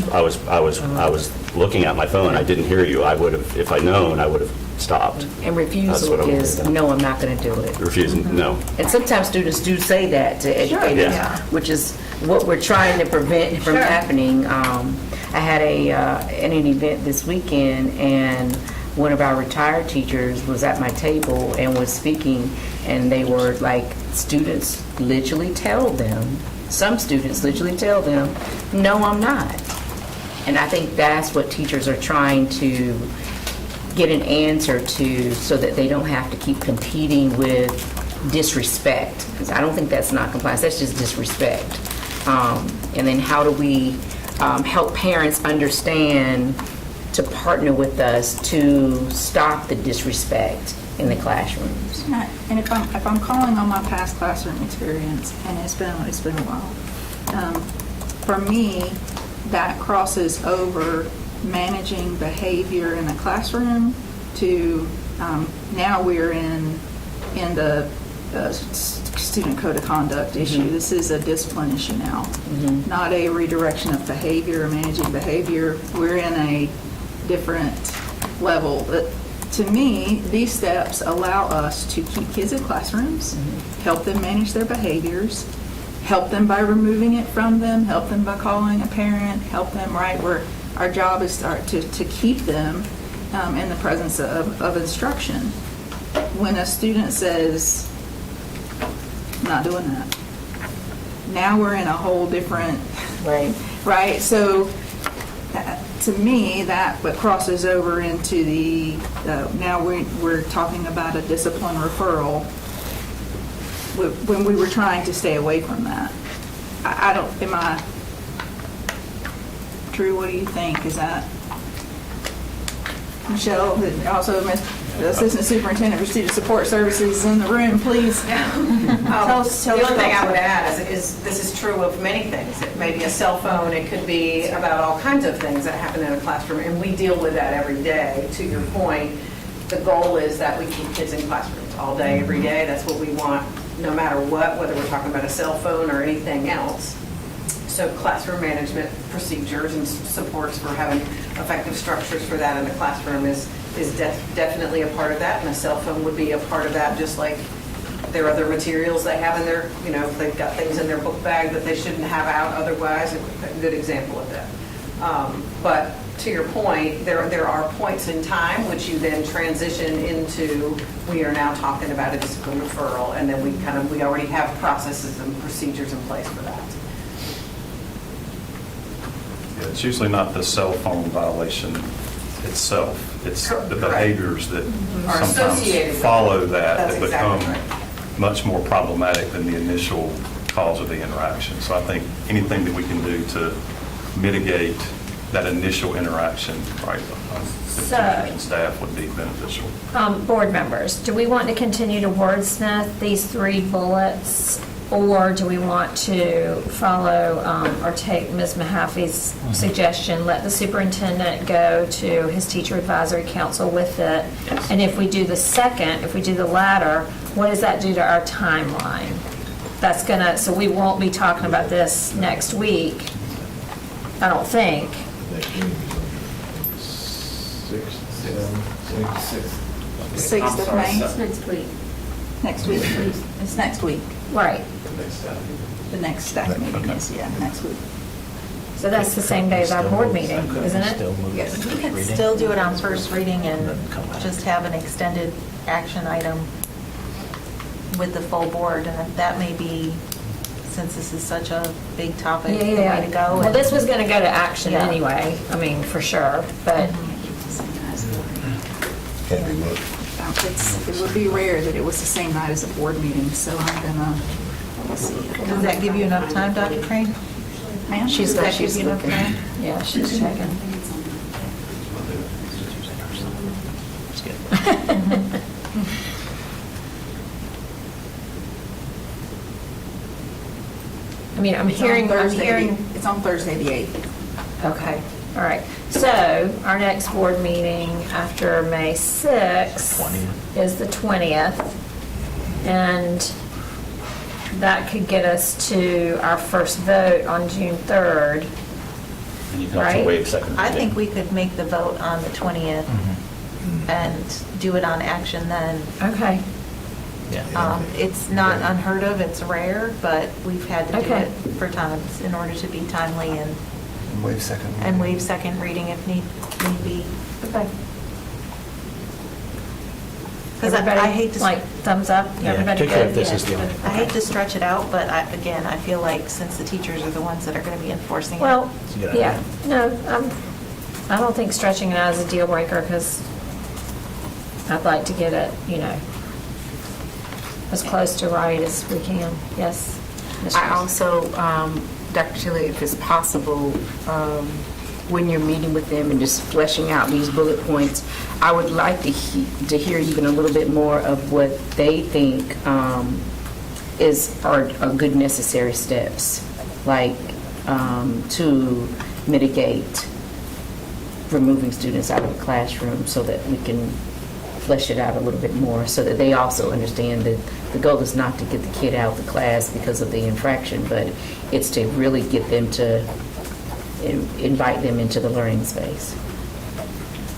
looking at my phone, I didn't hear you. I would have, if I'd known, I would have stopped. And That's what refusal I'm is, worried about. no, I'm not going to do it. Refusing, no. And sometimes students do say that to educators, Yeah. which is what we're trying to prevent from happening. I had an event this weekend, and one of our retired teachers was at my table and was speaking, and they were like, students literally tell them, some students literally tell them, no, I'm not. And I think that's what teachers are trying to get an answer to, so that they don't have to keep competing with disrespect, because I don't think that's not compliance, that's just disrespect. And then how do we help parents understand to partner with us to stop the disrespect in the classrooms? And if I'm calling on my past classroom experience, and it's been a while, for me, that crosses over managing behavior in the classroom to now we're in the student code of conduct issue. This is a discipline issue now, not a redirection of behavior or managing behavior. We're in a different level. To me, these steps allow us to keep kids in classrooms, help them manage their behaviors, help them by removing it from them, help them by calling a parent, help them right where our job is to keep them in the presence of instruction. When a student says, not doing that, now we're in a whole different, right? So to me, that what crosses over into the, now we're talking about a discipline referral when we were trying to stay away from that. I don't, am I, Drew, what do you think? Is that, Michelle, also the Assistant Superintendent for Student Support Services in the room, please. Tell us The only thing I about would add is this is true of many things. It may be a cell phone, it could be about all kinds of things that happen in a classroom, and we deal with that every day. To your point, the goal is that we keep kids in classrooms all day, every day. That's what we want, no matter what, whether we're talking about a cell phone or anything else. So classroom management procedures and supports for having effective structures for that in the classroom is definitely a part of that, and a cell phone would be a part of that, just like there are other materials they have in their, if they've got things in their book bag that they shouldn't have out otherwise, a good example of that. But to your point, there are points in time which you then transition into, we are now talking about a discipline referral, and then we already have processes and procedures in place for that. Yeah, it's usually not the cell phone violation itself. It's the Correct. behaviors that Are associated with sometimes follow it. that That's become exactly much more problematic than the initial cause of the interaction. So I think anything that we can do to mitigate that initial interaction, right, with teachers and staff would be beneficial. Board members, do we want to continue to wordsmith these 3 bullets, or do we want to follow or take Ms. Mahaffey's suggestion, let the superintendent go to his teacher advisory council with it? And if we do the second, if we do the latter, what does that do to our timeline? That's gonna, so we won't be talking about this next week, I don't think. Next meeting is on 6th of May? Next week. Next week. It's next week. Right. The next staff meeting is, next week. So that's the same day as our board meeting, isn't it? Still move Yes. to We first could reading. still do it on first reading and Come back. just have an extended action item with the full board, and that may be, since this is such a big topic, the way to go. Well, this was going to go to action Yeah. anyway, I mean, for sure, but Can't be looked. It would be rare that it was the same night as a board meeting, so I'm gonna, let's see. Does that give you enough time, Dr. Crane? Ma'am? She's Does that she's give you enough looking. time? yeah, she's checking. It's good. I mean, I'm It's on hearing, Thursday, it's on Thursday, the 8th. okay, all right. So our next board meeting after May 6th 20th. is the 20th. And that could get us to our first vote on June 3rd. And you can also Right. waive second reading. I think we could make the vote on the 20th and do it on action then. Okay, Yeah. It's not unheard of, it's rare, but we've had to do Okay. it for times in order to be timely Waive second. and waive second reading if need be. okay. Because I Everybody, hate to, like, thumbs up? Yeah, Everybody particularly good? if this is the only. I hate to stretch it out, but again, I feel like since the teachers are the ones that are going to be enforcing it. Well, It's a good yeah, idea. no, I don't think stretching it out is a deal breaker, because I'd like to get it, as close to right as we can. Yes? Ms. I Rice? also, Dr. Tilly, if it's possible, when you're meeting with them and just fleshing out these bullet points, I would like to hear even a little bit more of what they think are good necessary steps, like to mitigate removing students out of the classroom so that we can flesh it out a little bit more so that they also understand that the goal is not to get the kid out of the class because of the infraction, but it's to really get them to invite them into the learning space.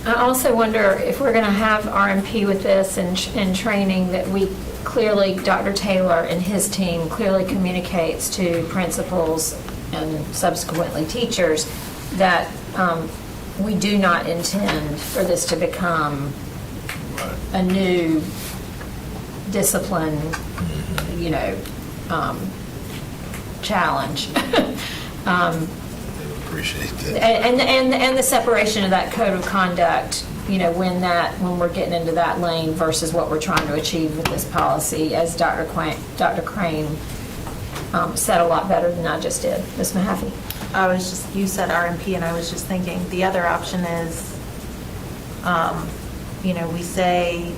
I also wonder if we're going to have RMP with this and training, that we clearly, Dr. Taylor and his team clearly communicates to principals and subsequently teachers that we do not intend for this to become a new discipline, challenge. Appreciate that. And the separation of that code of conduct, when we're getting into that lane versus what we're trying to achieve with this policy, as Dr. Crane said a lot better than I just did. Ms. Mahaffey? You said RMP, and I was just thinking, the other option is, we say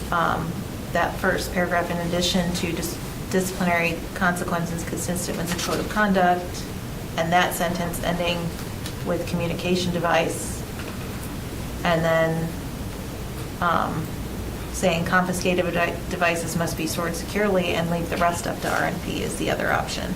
that first paragraph, in addition to disciplinary consequences consistent with the code of conduct, and that sentence ending with communication device, and then saying confiscated devices must be stored securely, and leave the rest up to RNP is the other option.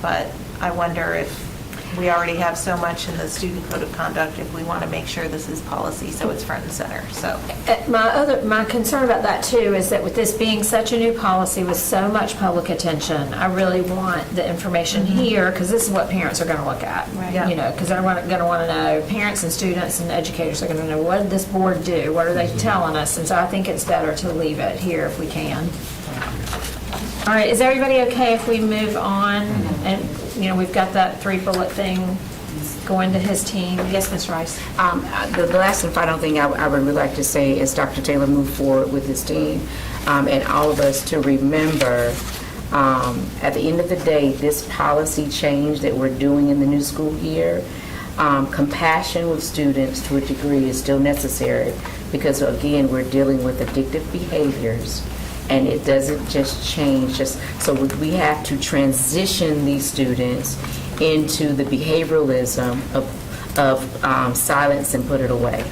But I wonder if we already have so much in the student code of conduct, if we want to make sure this is policy so it's front and center. So My concern about that too is that with this being such a new policy with so much public attention, I really want the information here, because this is what parents are going to look at. Right. Yeah. Because they're going to want to know, parents and students and educators are going to know, what did this board do? What are they telling us? And so I think it's better to leave it here if we can. All right, is everybody okay if we move on? And, we've got that 3-bullet thing going to his team. Yes, Ms. Rice? The last and final thing I would really like to say is Dr. Taylor moved forward with his team, and all of us to remember, at the end of the day, this policy change that we're doing in the new school year, compassion with students to a degree is still necessary, because again, we're dealing with addictive behaviors. And it doesn't just change, so we have to transition these students into the behavioralism of silence and put it away.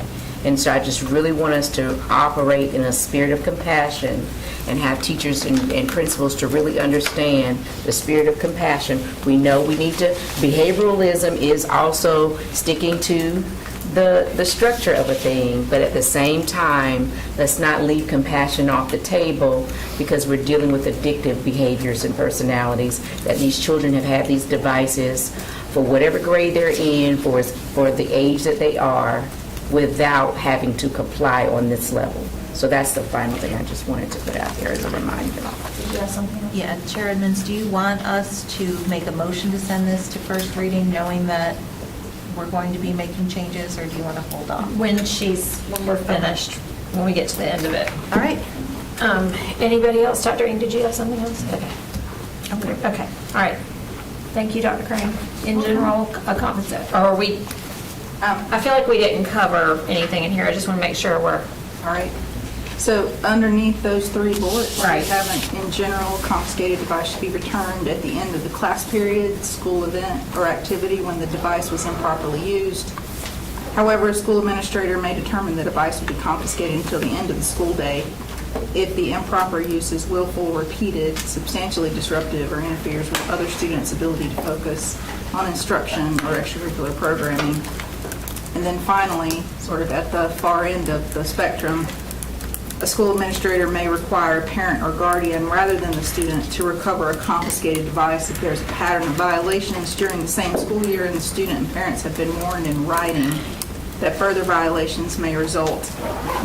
And so I just really want us to operate in a spirit of compassion and have teachers and principals to really understand the spirit of compassion. We know we need to, behavioralism is also sticking to the structure of a thing, but at the same time, let's not leave compassion off the table, because we're dealing with addictive behaviors and personalities, that these children have had these devices for whatever grade they're in, for the age that they are, without having to comply on this level. So that's the final thing I just wanted to put out there as a reminder. Did you have something else? yeah, Chair Edmonds, do you want us to make a motion to send this to first reading, knowing that we're going to be making changes, or do you want to hold off? When we're finished, when we get to the end of it. All right. Anybody else? Dr. Ng, did you have something else? Okay. All right. Thank you, Dr. Crane. In general, a compensation, or are we, I feel like we didn't cover anything in here. I just want to make sure we're. All right. So underneath those 3 bullets, Right. we have in general, confiscated device should be returned at the end of the class period, school event, or activity when the device was improperly used. However, a school administrator may determine the device will be confiscated until the end of the school day if the improper use is willful, repeated, substantially disruptive, or interferes with other students' ability to focus on instruction or extracurricular programming. And then finally, sort of at the far end of the spectrum, a school administrator may require a parent or guardian, rather than the student, to recover a confiscated device if there's a pattern of violations during the same school year and the student and parents have been warned in writing that further violations may result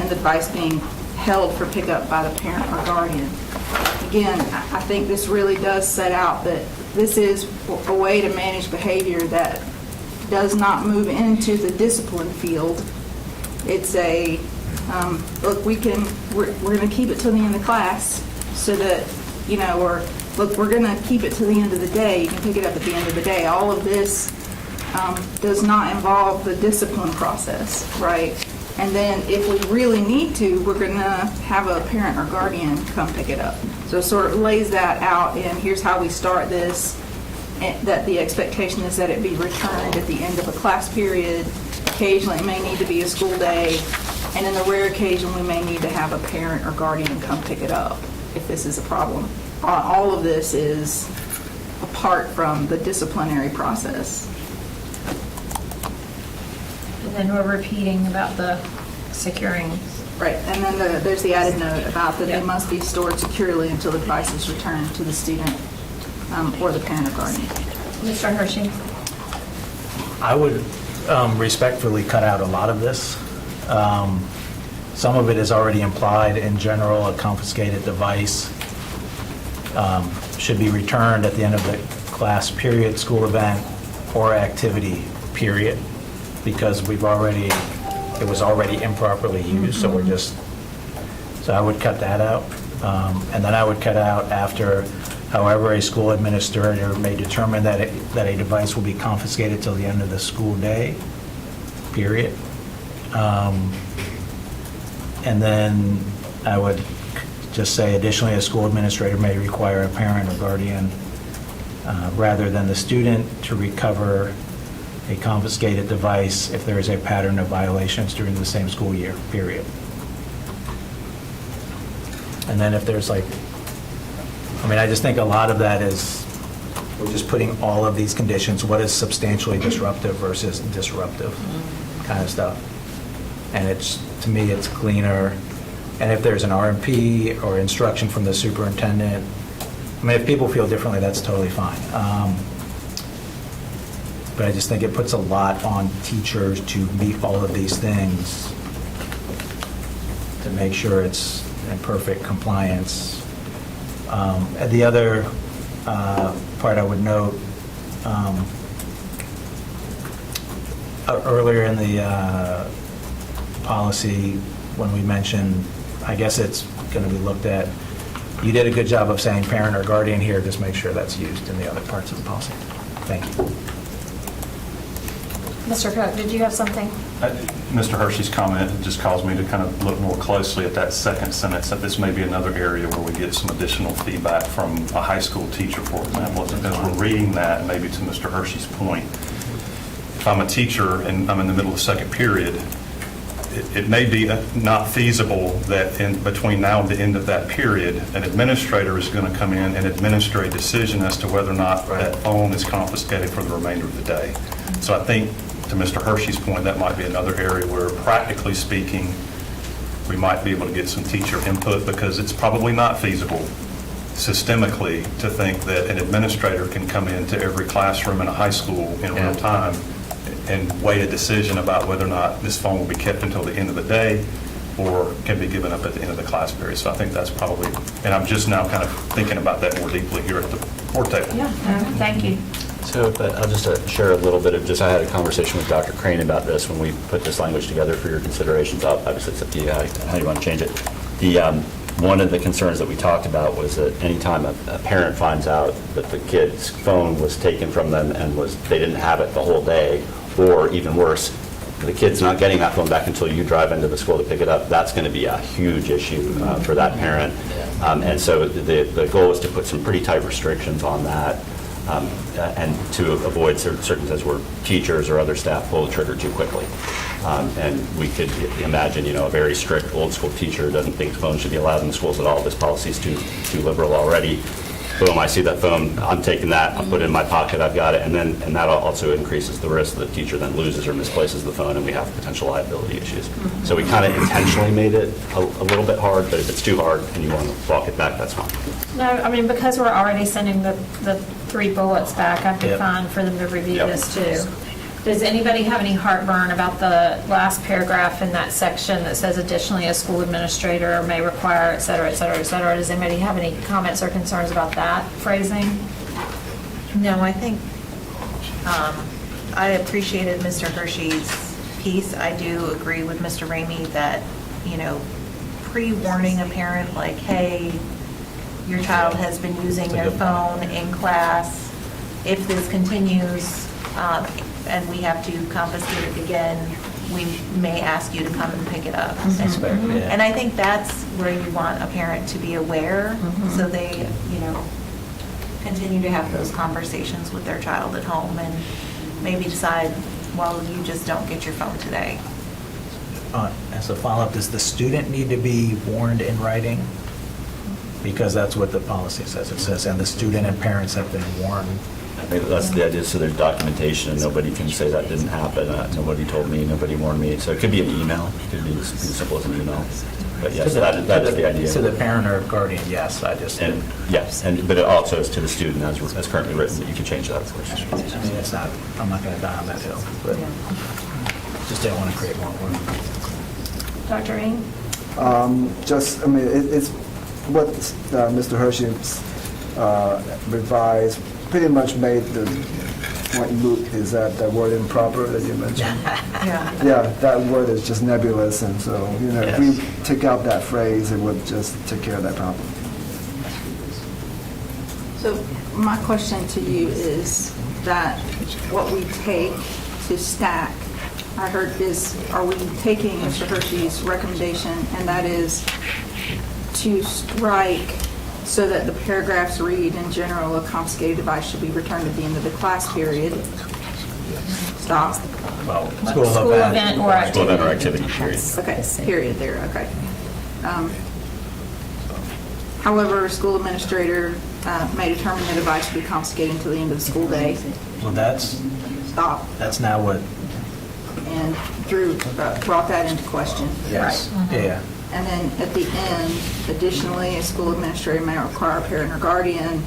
in the device being held for pickup by the parent or guardian. Again, I think this really does set out that this is a way to manage behavior that does not move into the discipline field. It's a, look, we're going to keep it till the end of class, so that, or, look, we're going to keep it to the end of the day, you can pick it up at the end of the day. All of this does not involve the discipline process, right? And then if we really need to, we're going to have a parent or guardian come pick it up. So it sort of lays that out, and here's how we start this, and that the expectation is that it be returned at the end of a class period. Occasionally, it may need to be a school day, and in the rare occasion, we may need to have a parent or guardian come pick it up if this is a problem. All of this is apart from the disciplinary process. And then we're repeating about the securing. Right, and then there's the added note about that they must be stored securely until the device is returned to the student or the parent or guardian. Mr. Hershey? I would respectfully cut out a lot of this. Some of it is already implied. In general, a confiscated device should be returned at the end of the class period, school event, or activity period, because it was already improperly used, so so I would cut that out. And then I would cut out after, however, a school administrator may determine that a device will be confiscated till the end of the school day, period. And then I would just say, additionally, a school administrator may require a parent or guardian, rather than the student, to recover a confiscated device if there is a pattern of violations during the same school year, period. And then if there's I just think a lot of that is, we're just putting all of these conditions, what is substantially disruptive versus disruptive kind of stuff. And to me, it's cleaner. And if there's an RMP or instruction from the superintendent, if people feel differently, that's totally fine. But I just think it puts a lot on teachers to meet all of these things to make sure it's in perfect compliance. And the other part I would note, earlier in the policy, when we mentioned, I guess it's going to be looked at, you did a good job of saying parent or guardian here, just make sure that's used in the other parts of the policy. Thank you. Mr. Cook, did you have something? Mr. Hershey's comment just caused me to kind of look more closely at that second sentence, that this may be another area where we get some additional feedback from a high school teacher, for example. As we're reading that, maybe to Mr. Hershey's point, if I'm a teacher and I'm in the middle of the second period, it may be not feasible that in between now and the end of that period, an administrator is going to come in and administer a decision as to whether or not that phone is confiscated for the remainder of the day. So I think, to Mr. Hershey's point, that might be another area where, practically speaking, we might be able to get some teacher input, because it's probably not feasible systemically to think that an administrator can come into every classroom in a high school in real time and weigh a decision about whether or not this phone will be kept until the end of the day or can be given up at the end of the class period. So I think that's probably, and I'm just now kind of thinking about that more deeply here at the board table. Yeah, thank you. So, but I'll just share a little bit of, I had a conversation with Dr. Crane about this when we put this language together for your considerations. Obviously, it's up to you how you want to change it. One of the concerns that we talked about was that anytime a parent finds out that the kid's phone was taken from them and they didn't have it the whole day, or even worse, the kid's not getting that phone back until you drive into the school to pick it up, that's going to be a huge issue for that parent. And so the goal is to put some pretty tight restrictions on that, and to avoid certain circumstances where teachers or other staff pull the trigger too quickly. And we could imagine, a very strict old school teacher doesn't think phones should be allowed in the schools at all. This policy is too liberal already. Boom, I see that phone, I'm taking that, I'll put it in my pocket, I've got it, and that also increases the risk that the teacher then loses or misplaces the phone, and we have potential liability issues. So we kind of intentionally made it a little bit hard, but if it's too hard and you want to walk it back, that's fine. No, because we're already sending the 3 bullets back, I'd be fine for them to review this too. Does anybody have any heartburn about the last paragraph in that section that says additionally a school administrator may require, et cetera, et cetera, et cetera? Does anybody have any comments or concerns about that phrasing? No, I think I appreciated Mr. Hershey's piece. I do agree with Mr. Ramey that, pre-warning a parent like, hey, your child has been using their phone in class. If this continues and we have to confiscate it again, we may ask you to come and pick it up. That's fair, yeah. And I think that's where you want a parent to be aware, so they, continue to have those conversations with their child at home and maybe decide, well, you just don't get your phone today. As a follow-up, does the student need to be warned in writing? Because that's what the policy says. It says, and the student and parents have been warned. I think that's the idea, so there's documentation, and nobody can say that didn't happen, nobody told me, nobody warned me. So it could be an email, it could be as simple as an email. But yes, that is the idea. To the parent or guardian, yes, I just. And, yes, but it also is to the student as currently written, but you can change that, of course. I mean, it's not, I'm not going to die on that hill, but just don't want to create more work. Dr. Ing? It's what Mr. Hershey revised, pretty much made the point moot. Is that word improper that you mentioned? Yeah, that word is just nebulous, and so, if we take out that phrase, it would just take care of that problem. So my question to you is that what we take to stack, I heard is, are we taking Mr. Hershey's recommendation, and that is to strike so that the paragraphs read, in general, a confiscated device should be returned at the end of the class period. Stop. Well, School event or activity. School event or activity, period. Okay, period there, okay. However, a school administrator may determine the device should be confiscated until the end of the school day. well, that's now what, And Drew brought that into question. yes, yeah. And then at the end, additionally, a school administrator may require a parent or guardian,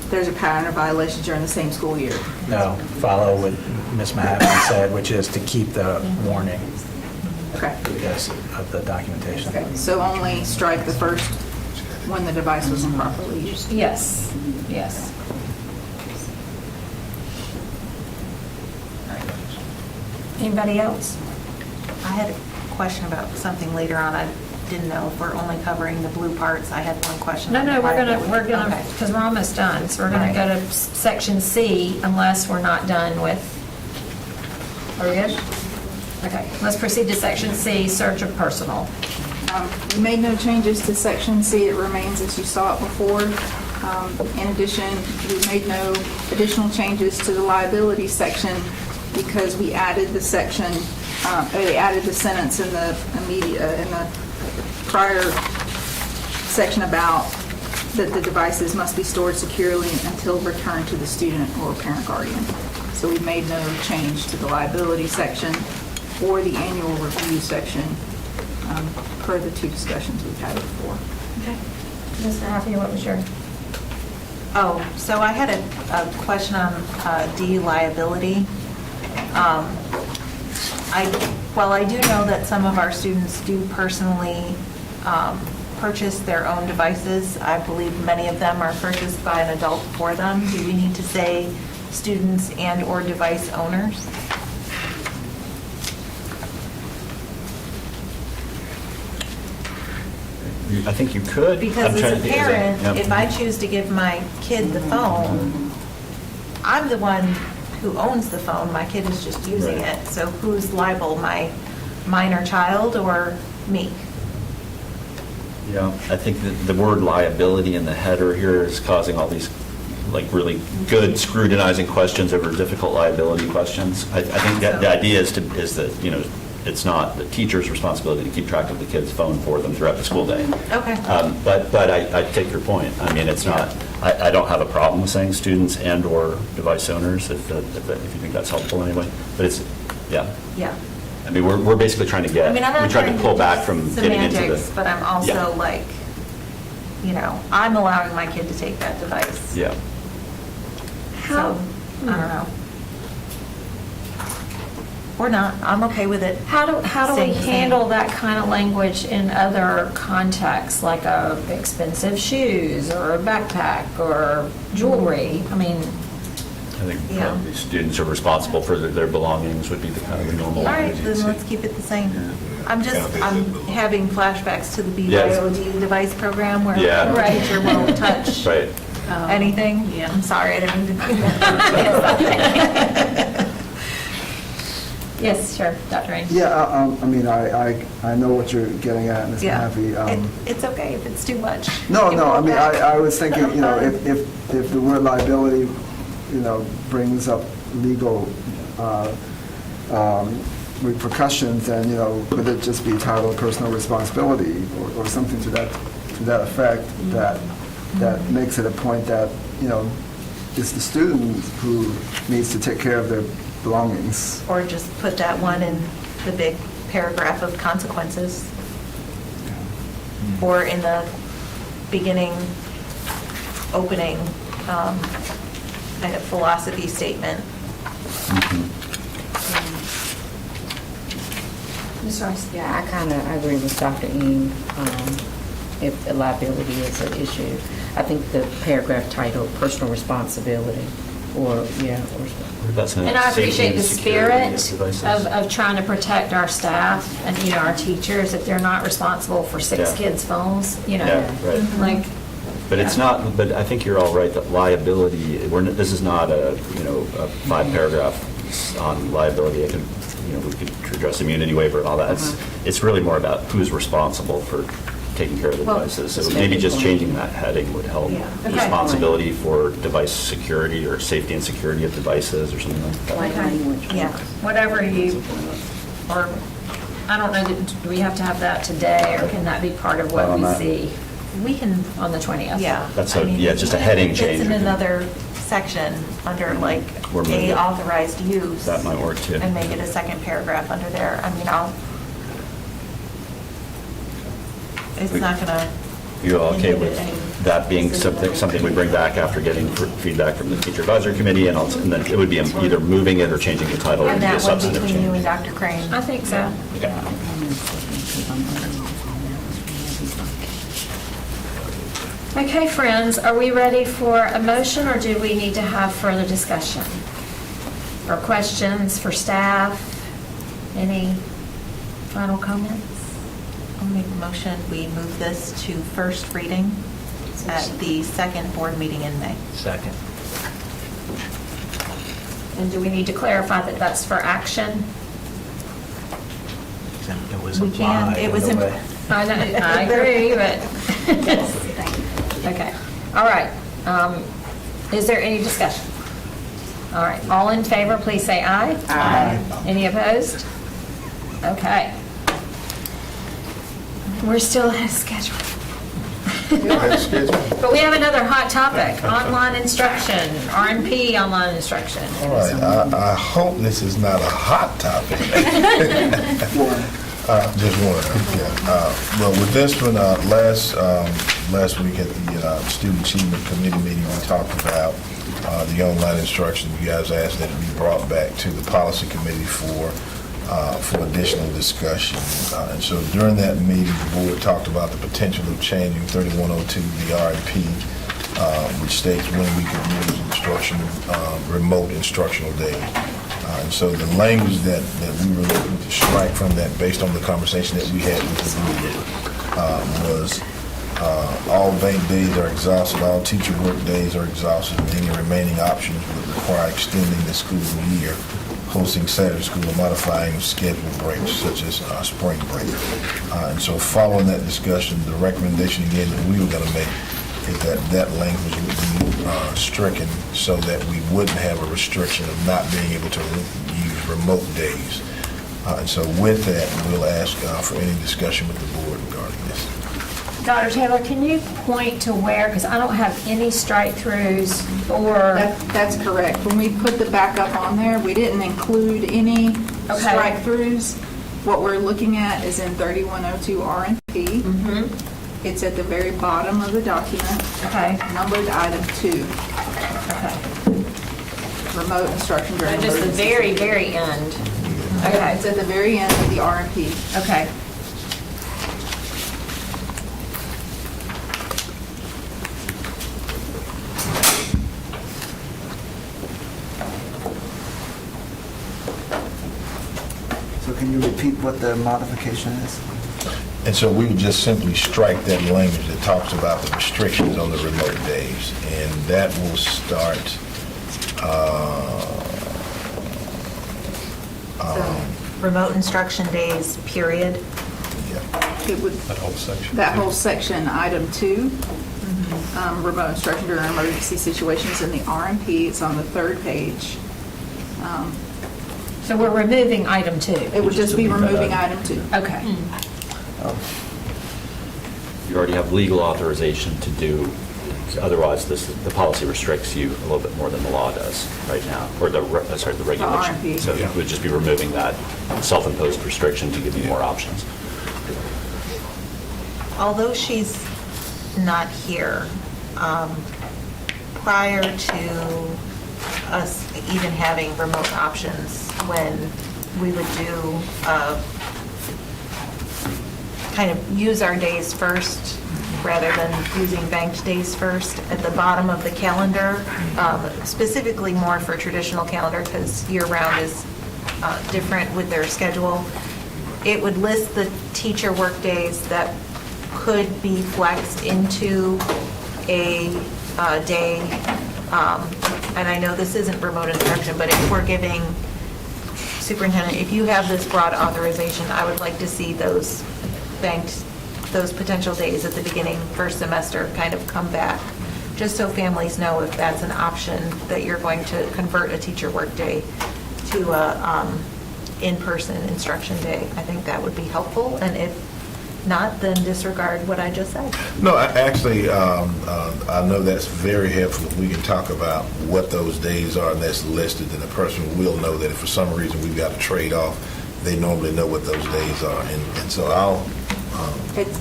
there's a pattern of violations during the same school year. No, follow what Ms. Mahavin said, which is to keep the warning Okay. because of the documentation. Okay, so only strike the first when the device was improperly used. Yes, yes. Anybody else? I had a question about something later on. I didn't know if we're only covering the blue parts. I had one question. No, on no, the we're part gonna, that we- because we're almost done, so we're gonna go to section C unless we're not done with, are we good? Okay, let's proceed to section C, search of personal. We made no changes to section C. It remains as you saw it before. In addition, we made no additional changes to the liability section because we added the section, they added the sentence in the prior section about that the devices must be stored securely until returned to the student or parent guardian. So we made no change to the liability section or the annual review section per the two discussions we've had before. Okay. Mr. Haffey, what was your? Oh, so I had a question on D, liability. While I do know that some of our students do personally purchase their own devices, I believe many of them are purchased by an adult for them. Do we need to say students and/or device owners? I think you could. Because I'm trying as a to think, parent, yep. if I choose to give my kid the phone, I'm the one who owns the phone, my kid is just using Right. it. So who's liable, my minor child or me? Yeah, I think that the word liability in the header here is causing all these, like, really good scrutinizing questions over difficult liability questions. I think that the idea is that, it's not the teacher's responsibility to keep track of the kid's phone for them throughout the school day. Okay. But I take your point. I mean, it's not, I don't have a problem with saying students and/or device owners, if you think that's helpful anyway. But it's, yeah. Yeah. I mean, we're basically trying to I mean, I'm not we try trying to pull back from getting into semantics, the. but I'm also Yeah. like, I'm allowing my kid to take that device. Yeah. So, I don't know. Or not, I'm okay with it. How do we Staying the same. handle that kind of language in other contexts, like expensive shoes or a backpack or jewelry? I mean, I think Yeah. probably students are responsible for their belongings would be the kind of the normal All right, language you'd then see. let's keep it the same. I'm having flashbacks to the Yes. BYOD device program where Yeah. the teacher won't touch Right. anything. Yeah. I'm sorry, I didn't mean to do that. Yes, sure, Dr. Rainey. Yeah, I mean, I know what you're getting at, Ms. Yeah. Mahaffey. It's okay if it's too much. No, You no, I pull mean, back. I was thinking, you know, if the word liability, you know, brings up legal repercussions, then, you know, could it just be titled personal responsibility or something to that effect that makes it a point that, you know, it's the student who needs to take care of their belongings. Or just put that one in the big paragraph of consequences. Or in the beginning, opening, kind of philosophy statement. Ms. Rice? Yeah, I agree with Dr. Ng, if the liability is an issue. I think the paragraph titled personal responsibility, or. That's And I appreciate the spirit devices. of trying to protect our staff and, you know, our teachers, if they're not responsible for 6 Yeah. kids' phones, you know. Yeah, right. Like, But it's not, but I think you're all right, that liability, this is not a 5-paragraph on liability. We could address immunity waiver and all that. It's really more about who's responsible for taking care of the Well, devices. So maybe just changing that heading would help. Yeah. Okay. Responsibility for device security or safety and security of devices or something like that. okay, Yeah. whatever you, or, I don't know, do we have to have that today, or can that be part of what we see We can, on the 20th? yeah. That's I mean, just a even if heading It's change. in another section under like Or move a it. authorized use. That might work too. And make it a second paragraph under there. I mean, it's not gonna. You all okay with inhibit any that being decision. something we bring back after getting feedback from the teacher advisory committee, and then it would be either moving it or changing the title And to be a that one substantive between you and change? Dr. Crane. I think so. Okay. Okay, friends, are we ready for a motion, or do we need to have further discussion? Or questions for staff? Any final comments? I'll make a motion, we move this to first reading at the second board meeting in May. Second. And do we need to clarify that that's for action? It was We can, implied it was in a im- way. I know, I agree, but. Okay, all right. Is there any discussion? All right, all in favor, please say aye. Aye. Any opposed? Okay. We're still ahead of schedule. But we have another hot topic, online instruction, R&P online instruction. All right, I hope this is not a hot topic. Just one, yeah. Well, with this one, last week at the Student Achievement Committee meeting, we talked about the online instruction. You guys asked that it be brought back to the Policy Committee for additional discussion. And so during that meeting, the board talked about the potential of changing 3102 the R&P, which states when we could use remote instructional days. And so the language that we were looking to strike from that, based on the conversation that we had with the board, was all bank days are exhausted, all teacher work days are exhausted, and any remaining options would require extending the school year, hosting Saturday school, or modifying scheduled breaks such as spring break. And so following that discussion, the recommendation again that we were going to make is that language would be stricken so that we wouldn't have a restriction of not being able to use remote days. And so with that, we'll ask for any discussion with the board regarding this. Dr. Taylor, can you point to where, because I don't have any strike-throughs or, That's correct. When we put the backup on there, we didn't include any Okay. strike-throughs. What we're looking at is in 3102 R&P. It's at the very bottom of the document, okay, numbered item 2, okay. remote instruction during Just the emergency. very, very end. It's Okay, at the very end of the R&P. okay. So can you repeat repeat what the modification is? And so we would just simply strike that language that talks about the restrictions on the remote days. And that will start, So, remote instruction days, period. It would, That whole section. that whole section, item 2, remote instruction during emergency situations in the RMP, it's on the 3rd page. So we're removing item 2. It would just be removing item 2. Okay. You already have legal authorization to do, otherwise the policy restricts you a little bit more than the law does right now, or the regulation. RMP. So it would just be removing that self-imposed restriction to give you more options. Although she's not here, prior to us even having remote options, when we would do, kind of use our days first rather than using banked days first, at the bottom of the calendar, specifically more for traditional calendar because year-round is different with their schedule, it would list the teacher work days that could be flexed into a day. And I know this isn't remote instruction, but if we're giving superintendent, if you have this broad authorization, I would like to see those banked, those potential days at the beginning, first semester, kind of come back, just so families know if that's an option, that you're going to convert a teacher work day to a in-person instruction day. I think that would be helpful, and if not, then disregard what I just said. No, actually, I know that's very helpful. If we can talk about what those days are and that's listed, then the person will know that if for some reason we've got to trade off, they normally know what those days are. And so I'll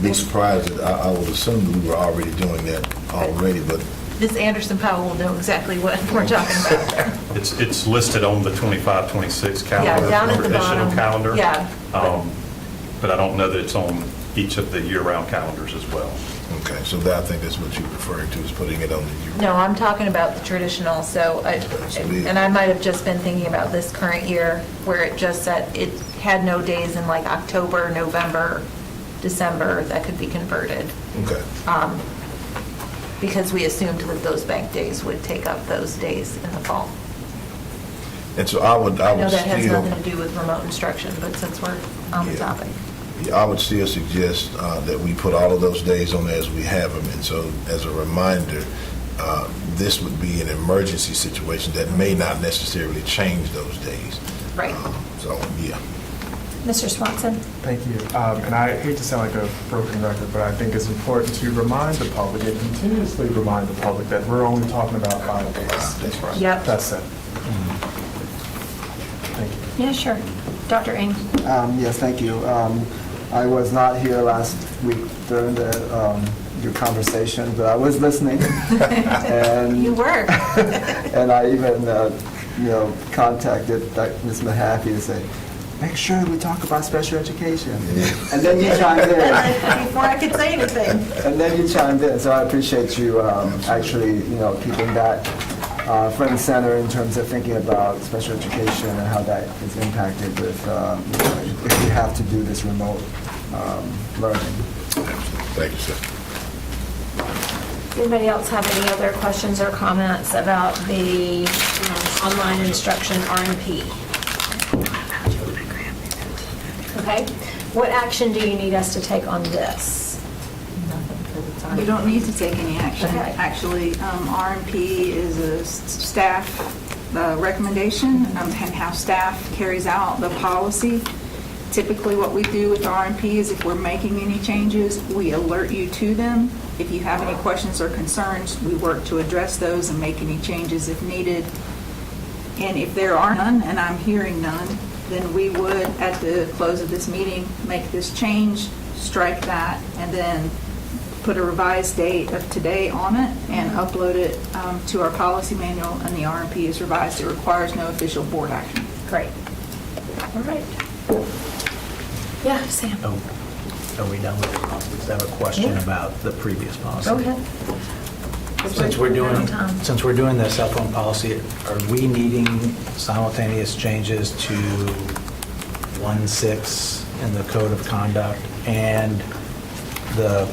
be surprised that I would assume we were already doing that already, but Ms. Anderson-Powell will know exactly what we're talking about there. It's listed on the 25-26 calendar. Yeah, down at the traditional bottom. calendar. Yeah. But I don't know that it's on each of the year-round calendars as well. okay. So I think that's what you're referring to, is putting it on the year. No, I'm talking about the traditional, so, and I might have just been thinking about this current year, where it just said it had no days in like October, November, December that could be converted, Okay. because we assumed that those bank days would take up those days in the fall. And so I would I know that has still, nothing to do with remote instruction, but since we're on the Yeah. topic. I would still suggest that we put all of those days on there as we have them. And so as a reminder, this would be an emergency situation that may not necessarily change those days. Right. So, yeah. Mr. Swanson? Thank you. And I hate to sound like a broken record, but I think it's important to remind the public and continuously remind the public that we're only talking about 5 days. That's right. Yep. That's it. Thank you. Yeah, sure. Dr. Ng? Yes, thank you. I was not here last week during your conversation, but I was listening. And You were. and I even, contacted Ms. Mahaffey to say, make sure we talk about special education. And then you chimed in. Before I could say anything. And then you chimed in, so I appreciate you actually, keeping that front and center in terms of thinking about special education and how that is impacted with, if you have to do this remote learning. Thank you, sir. Anybody else have any other questions or comments about the online instruction RMP? Okay. What action do you need us to take on this? You don't need to take any action. Okay. Actually, RMP is a staff recommendation and how staff carries out the policy. Typically, what we do with RMP is if we're making any changes, we alert you to them. If you have any questions or concerns, we work to address those and make any changes if needed. And if there are none, and I'm hearing none, then we would, at the close of this meeting, make this change, strike that, and then put a revised date of today on it and upload it to our policy manual, and the RMP is revised. It requires no official board action. Great. All right. Yeah, Sam? Oh, are we done with the policy? Is that a question about the previous policy? Go ahead. Since we're doing the cell phone policy, are we needing simultaneous changes to 1.6 in the Code of Conduct, and the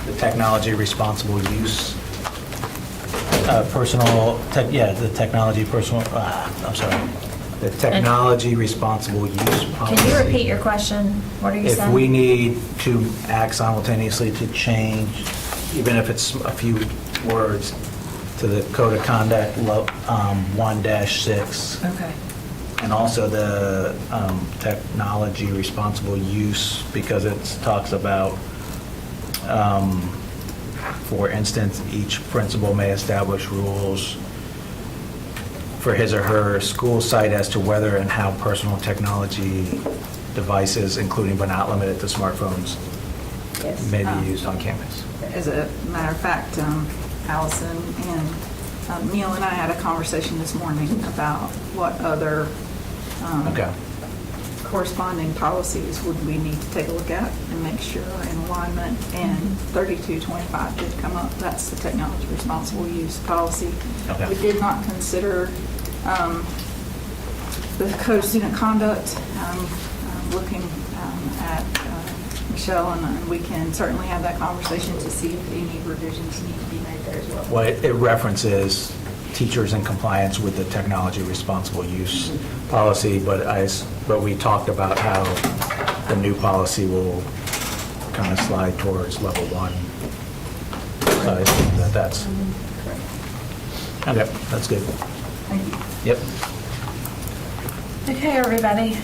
the technology responsible use, the technology responsible use policy. Can you repeat your question? What are you saying? If we need to act simultaneously to change, even if it's a few words, to the Code of Conduct 1-6. Okay. And also the technology responsible use, because it talks about, for instance, each principal may establish rules for his or her school site as to whether and how personal technology devices, including but not limited to smartphones, may be used on campus. As a matter of fact, Allison and Neil and I had a conversation this morning about what other Okay. corresponding policies would we need to take a look at and make sure are in alignment, and 3225 did come up. That's the technology responsible use policy. Okay. We did not consider the Code of Student Conduct. Looking at Michelle, and we can certainly have that conversation to see if any revisions need to be made there as well. Well, it references teachers in compliance with the technology responsible use policy, but we talked about how the new policy will kind of slide towards level 1. So I think that's, okay, that's good. Thank you. Yep. Okay, everybody.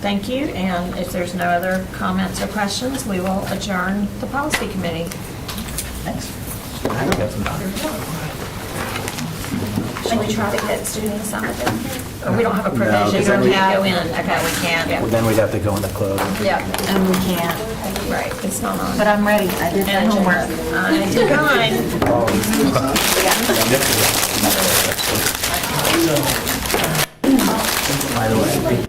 Thank you, and if there's no other comments or questions, we will adjourn the policy committee. Thanks. Should we try to get student assignment down here? Or we don't have a No, provision, 'cause we then we- can't go in. Okay, we can't. Yeah. Well, then we'd have to go into close. Yeah, And we can't. right, it's not on. But I'm ready. I did my And homework. I did mine. By the way.